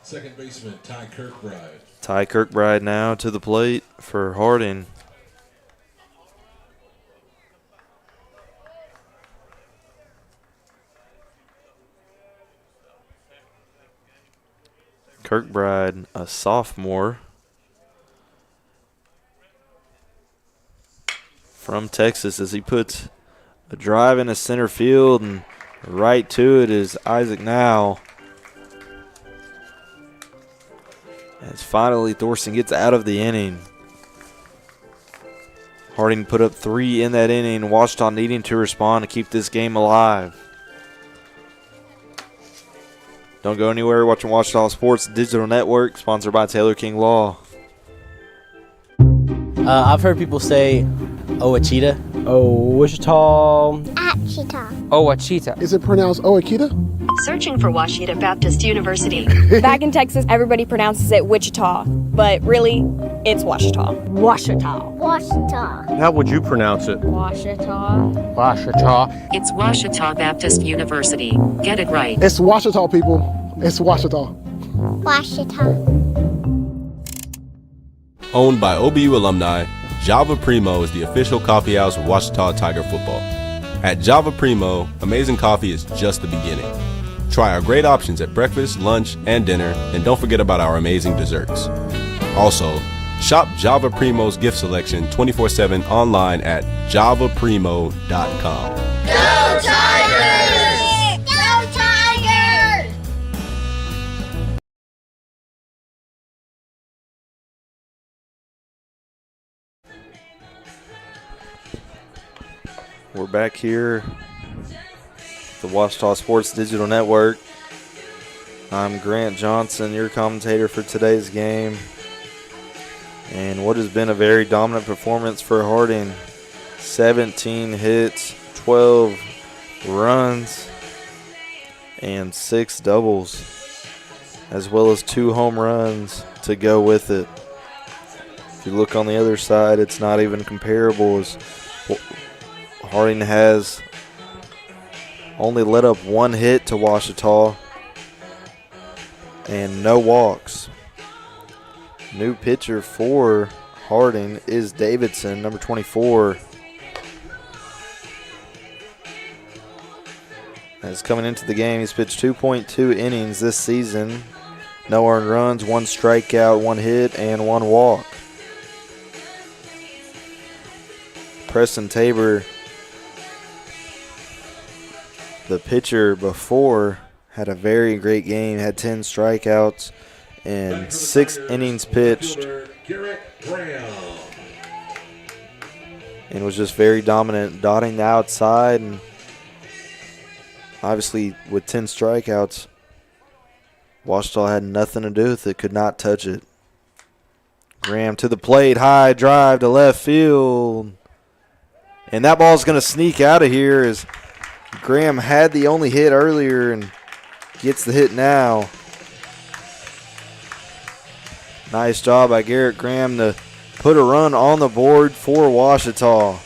S1: Second baseman, Ty Kirkbride.
S3: Ty Kirkbride now to the plate for Harding. Kirkbride, a sophomore from Texas, as he puts a drive in a center field, and right to it is Isaac Now. As finally Thorson gets out of the inning. Harding put up 3 in that inning. Ouachita needing to respond to keep this game alive. Don't go anywhere. Watching Ouachita Sports Digital Network, sponsored by Taylor King Law.
S10: I've heard people say Ouachita.
S13: Ouachita.
S9: Is it pronounced Ouachita?
S11: Searching for Ouachita Baptist University.
S12: Back in Texas, everybody pronounces it Wichita, but really, it's Ouachita.
S13: Ouachita. Ouachita.
S8: How would you pronounce it?
S13: Ouachita.
S8: Ouachita.
S11: It's Ouachita Baptist University. Get it right.
S9: It's Ouachita, people. It's Ouachita.
S13: Ouachita.
S14: Owned by OBU alumni, Java Primo is the official coffee house of Ouachita Tiger football. At Java Primo, amazing coffee is just the beginning. Try our great options at breakfast, lunch, and dinner, and don't forget about our amazing desserts. Also, shop Java Primo's gift selection 24/7 online at javaprimo.com.
S13: Go Tigers! Go Tigers!
S3: We're back here, the Ouachita Sports Digital Network. I'm Grant Johnson, your commentator for today's game. And what has been a very dominant performance for Harding. 17 hits, 12 runs, and 6 doubles, as well as 2 home runs to go with it. If you look on the other side, it's not even comparable, as Harding has only let up one hit to Ouachita and no walks. New pitcher for Harding is Davidson, number 24. As coming into the game, he's pitched 2.2 innings this season. No earned runs, 1 strikeout, 1 hit, and 1 walk. Preston Tabor, the pitcher before, had a very great game, had 10 strikeouts and 6 innings pitched, and was just very dominant, dotting the outside. And obviously with 10 strikeouts, Ouachita had nothing to do with it, could not touch it. Graham to the plate, high drive to left field. And that ball's going to sneak out of here as Graham had the only hit earlier and gets the hit now. Nice job by Garrett Graham to put a run on the board for Ouachita.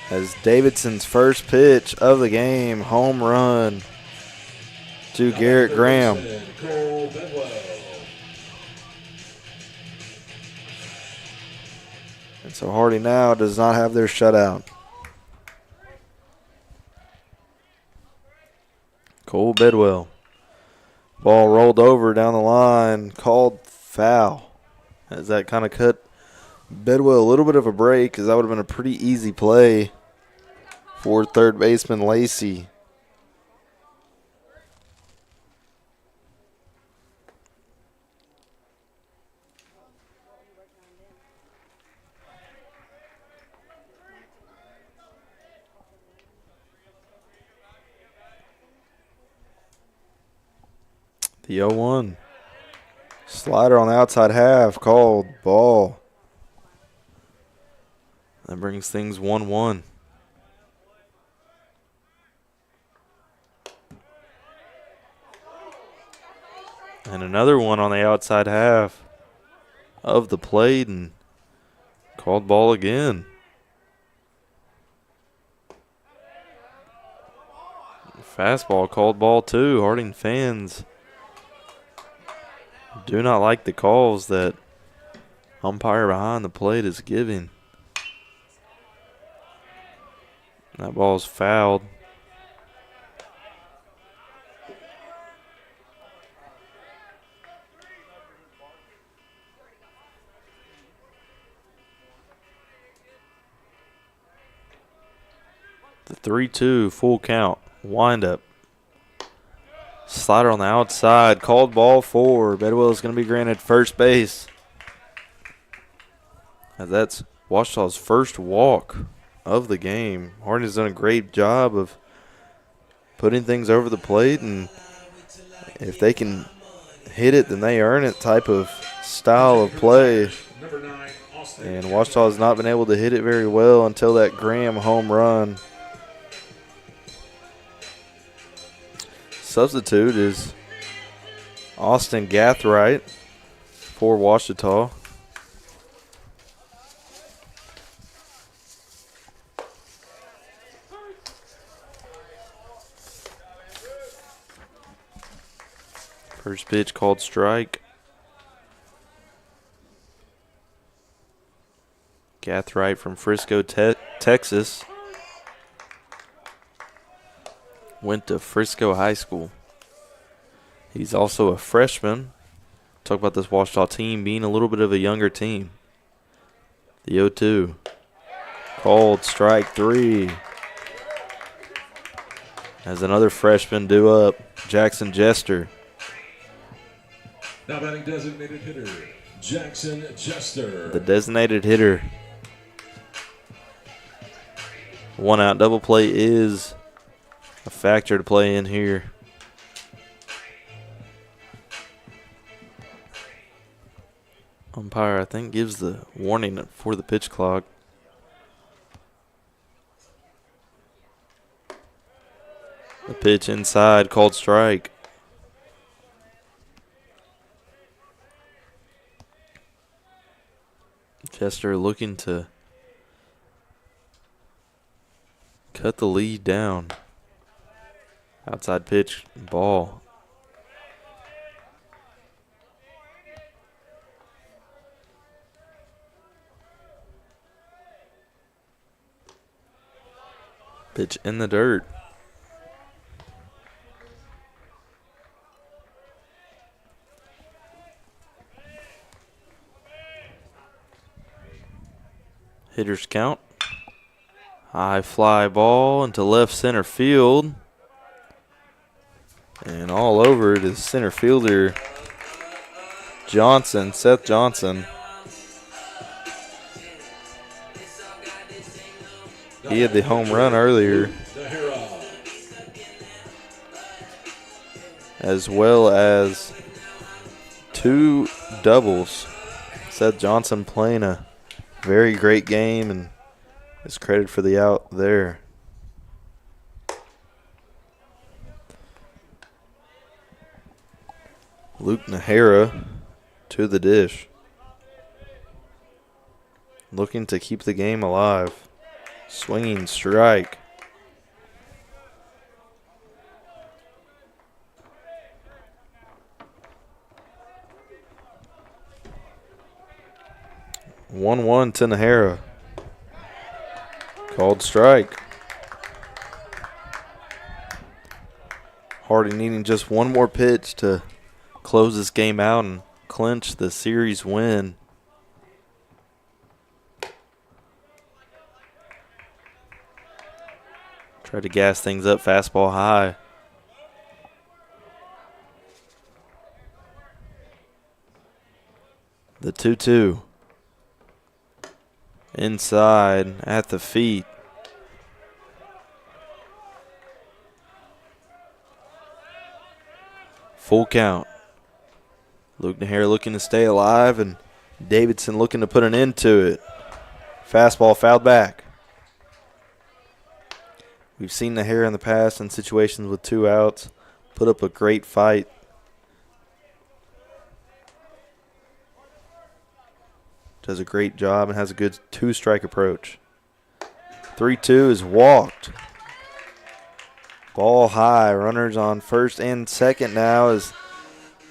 S3: As Davidson's first pitch of the game, home run to Garrett Graham. And so Harding now does not have their shutout. Cole Bedwell. Ball rolled over down the line, called foul. As that kind of cut Bedwell a little bit of a break, as that would have been a pretty easy play for third baseman Lacey. The 0-1. Slider on the outside half, called ball. That brings things 1-1. And another one on the outside half of the plate, and called ball again. Fastball called ball too. Harding fans do not like the calls that umpire behind the plate is giving. That ball's fouled. The 3-2 full count. Wind up. Slider on the outside. Called ball for. Bedwell is going to be granted first base. As that's Ouachita's first walk of the game. Harding's done a great job of putting things over the plate, and if they can hit it, then they earn it type of style of play. And Ouachita has not been able to hit it very well until that Graham home run. Substitute is Austin Gathright for Ouachita. First pitch called strike. Gathright from Frisco, Texas. Went to Frisco High School. He's also a freshman. Talk about this Ouachita team being a little bit of a younger team. The 0-2. Called strike 3. As another freshman due up, Jackson Jester.
S1: Now batting designated hitter, Jackson Jester.
S3: The designated hitter. 1 out double play is a factor to play in here. Umpire, I think, gives the warning for the pitch clock. The pitch inside, called strike. Chester looking to cut the lead down. Outside pitch, ball. Pitch in the dirt. Hitters count. High fly ball into left center field. And all over it is center fielder Johnson, Seth Johnson. He had the home run earlier, as well as 2 doubles. Seth Johnson playing a very great game and is credited for the out there. Luke Nahara to the dish, looking to keep the game alive. Swinging strike. One to Nahara. Called strike. Harding needing just one more pitch to close this game out and clinch the series win. Try to gas things up, fastball high. The 2-2. Inside at the feet. Full count. Luke Nahara looking to stay alive, and Davidson looking to put an end to it. Fastball fouled back. We've seen Nahara in the past in situations with 2 outs put up a great fight. Does a great job and has a good 2-strike approach. 3-2 is walked. Ball high. Runners on first and second now.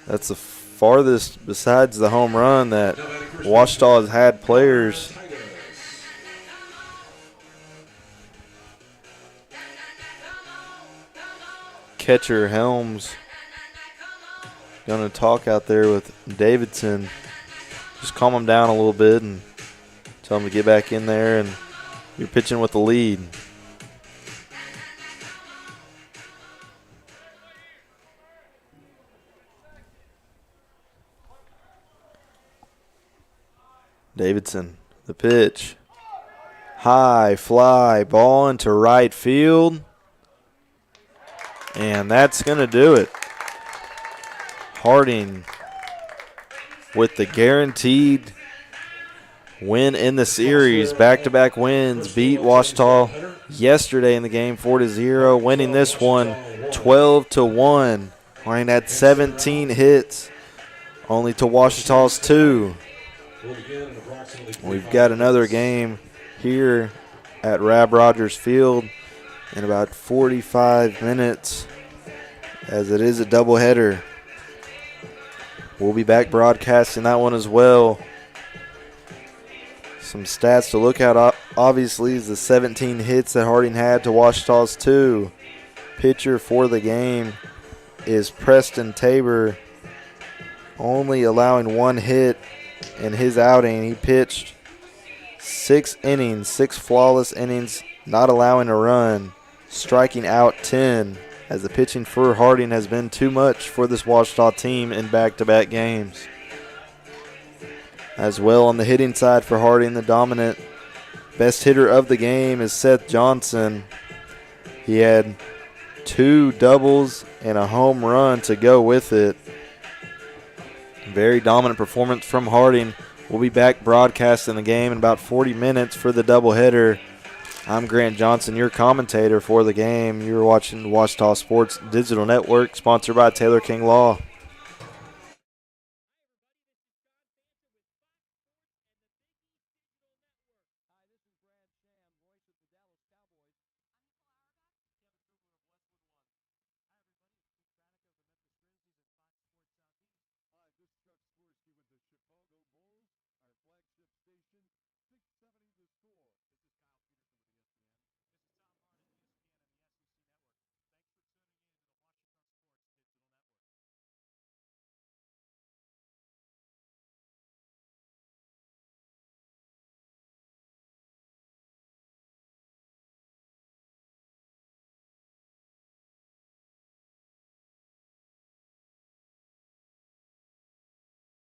S3: That's the farthest besides the home run that Ouachita has had players. Catcher Helms going to talk out there with Davidson. Just calm him down a little bit and tell him to get back in there, and you're pitching with the lead. Davidson, the pitch. High fly ball into right field. And that's going to do it. Harding with the guaranteed win in the series. Back-to-back wins. Beat Ouachita yesterday in the game 4-0. Winning this one 12-1. Harding had 17 hits. Only to Ouachita's 2. We've got another game here at Rab Rogers Field in about 45 minutes, as it is a doubleheader. We'll be back broadcasting that one as well. Some stats to look at, obviously, is the 17 hits that Harding had to Ouachita's 2. Pitcher for the game is Preston Tabor, only allowing 1 hit in his outing. He pitched 6 innings, 6 flawless innings, not allowing a run, striking out 10, as the pitching for Harding has been too much for this Ouachita team in back-to-back games. As well on the hitting side for Harding, the dominant best hitter of the game is Seth Johnson. He had 2 doubles and a home run to go with it. Very dominant performance from Harding. We'll be back broadcasting the game in about 40 minutes for the doubleheader. I'm Grant Johnson, your commentator for the game. You're watching Ouachita Sports Digital Network, sponsored by Taylor King Law.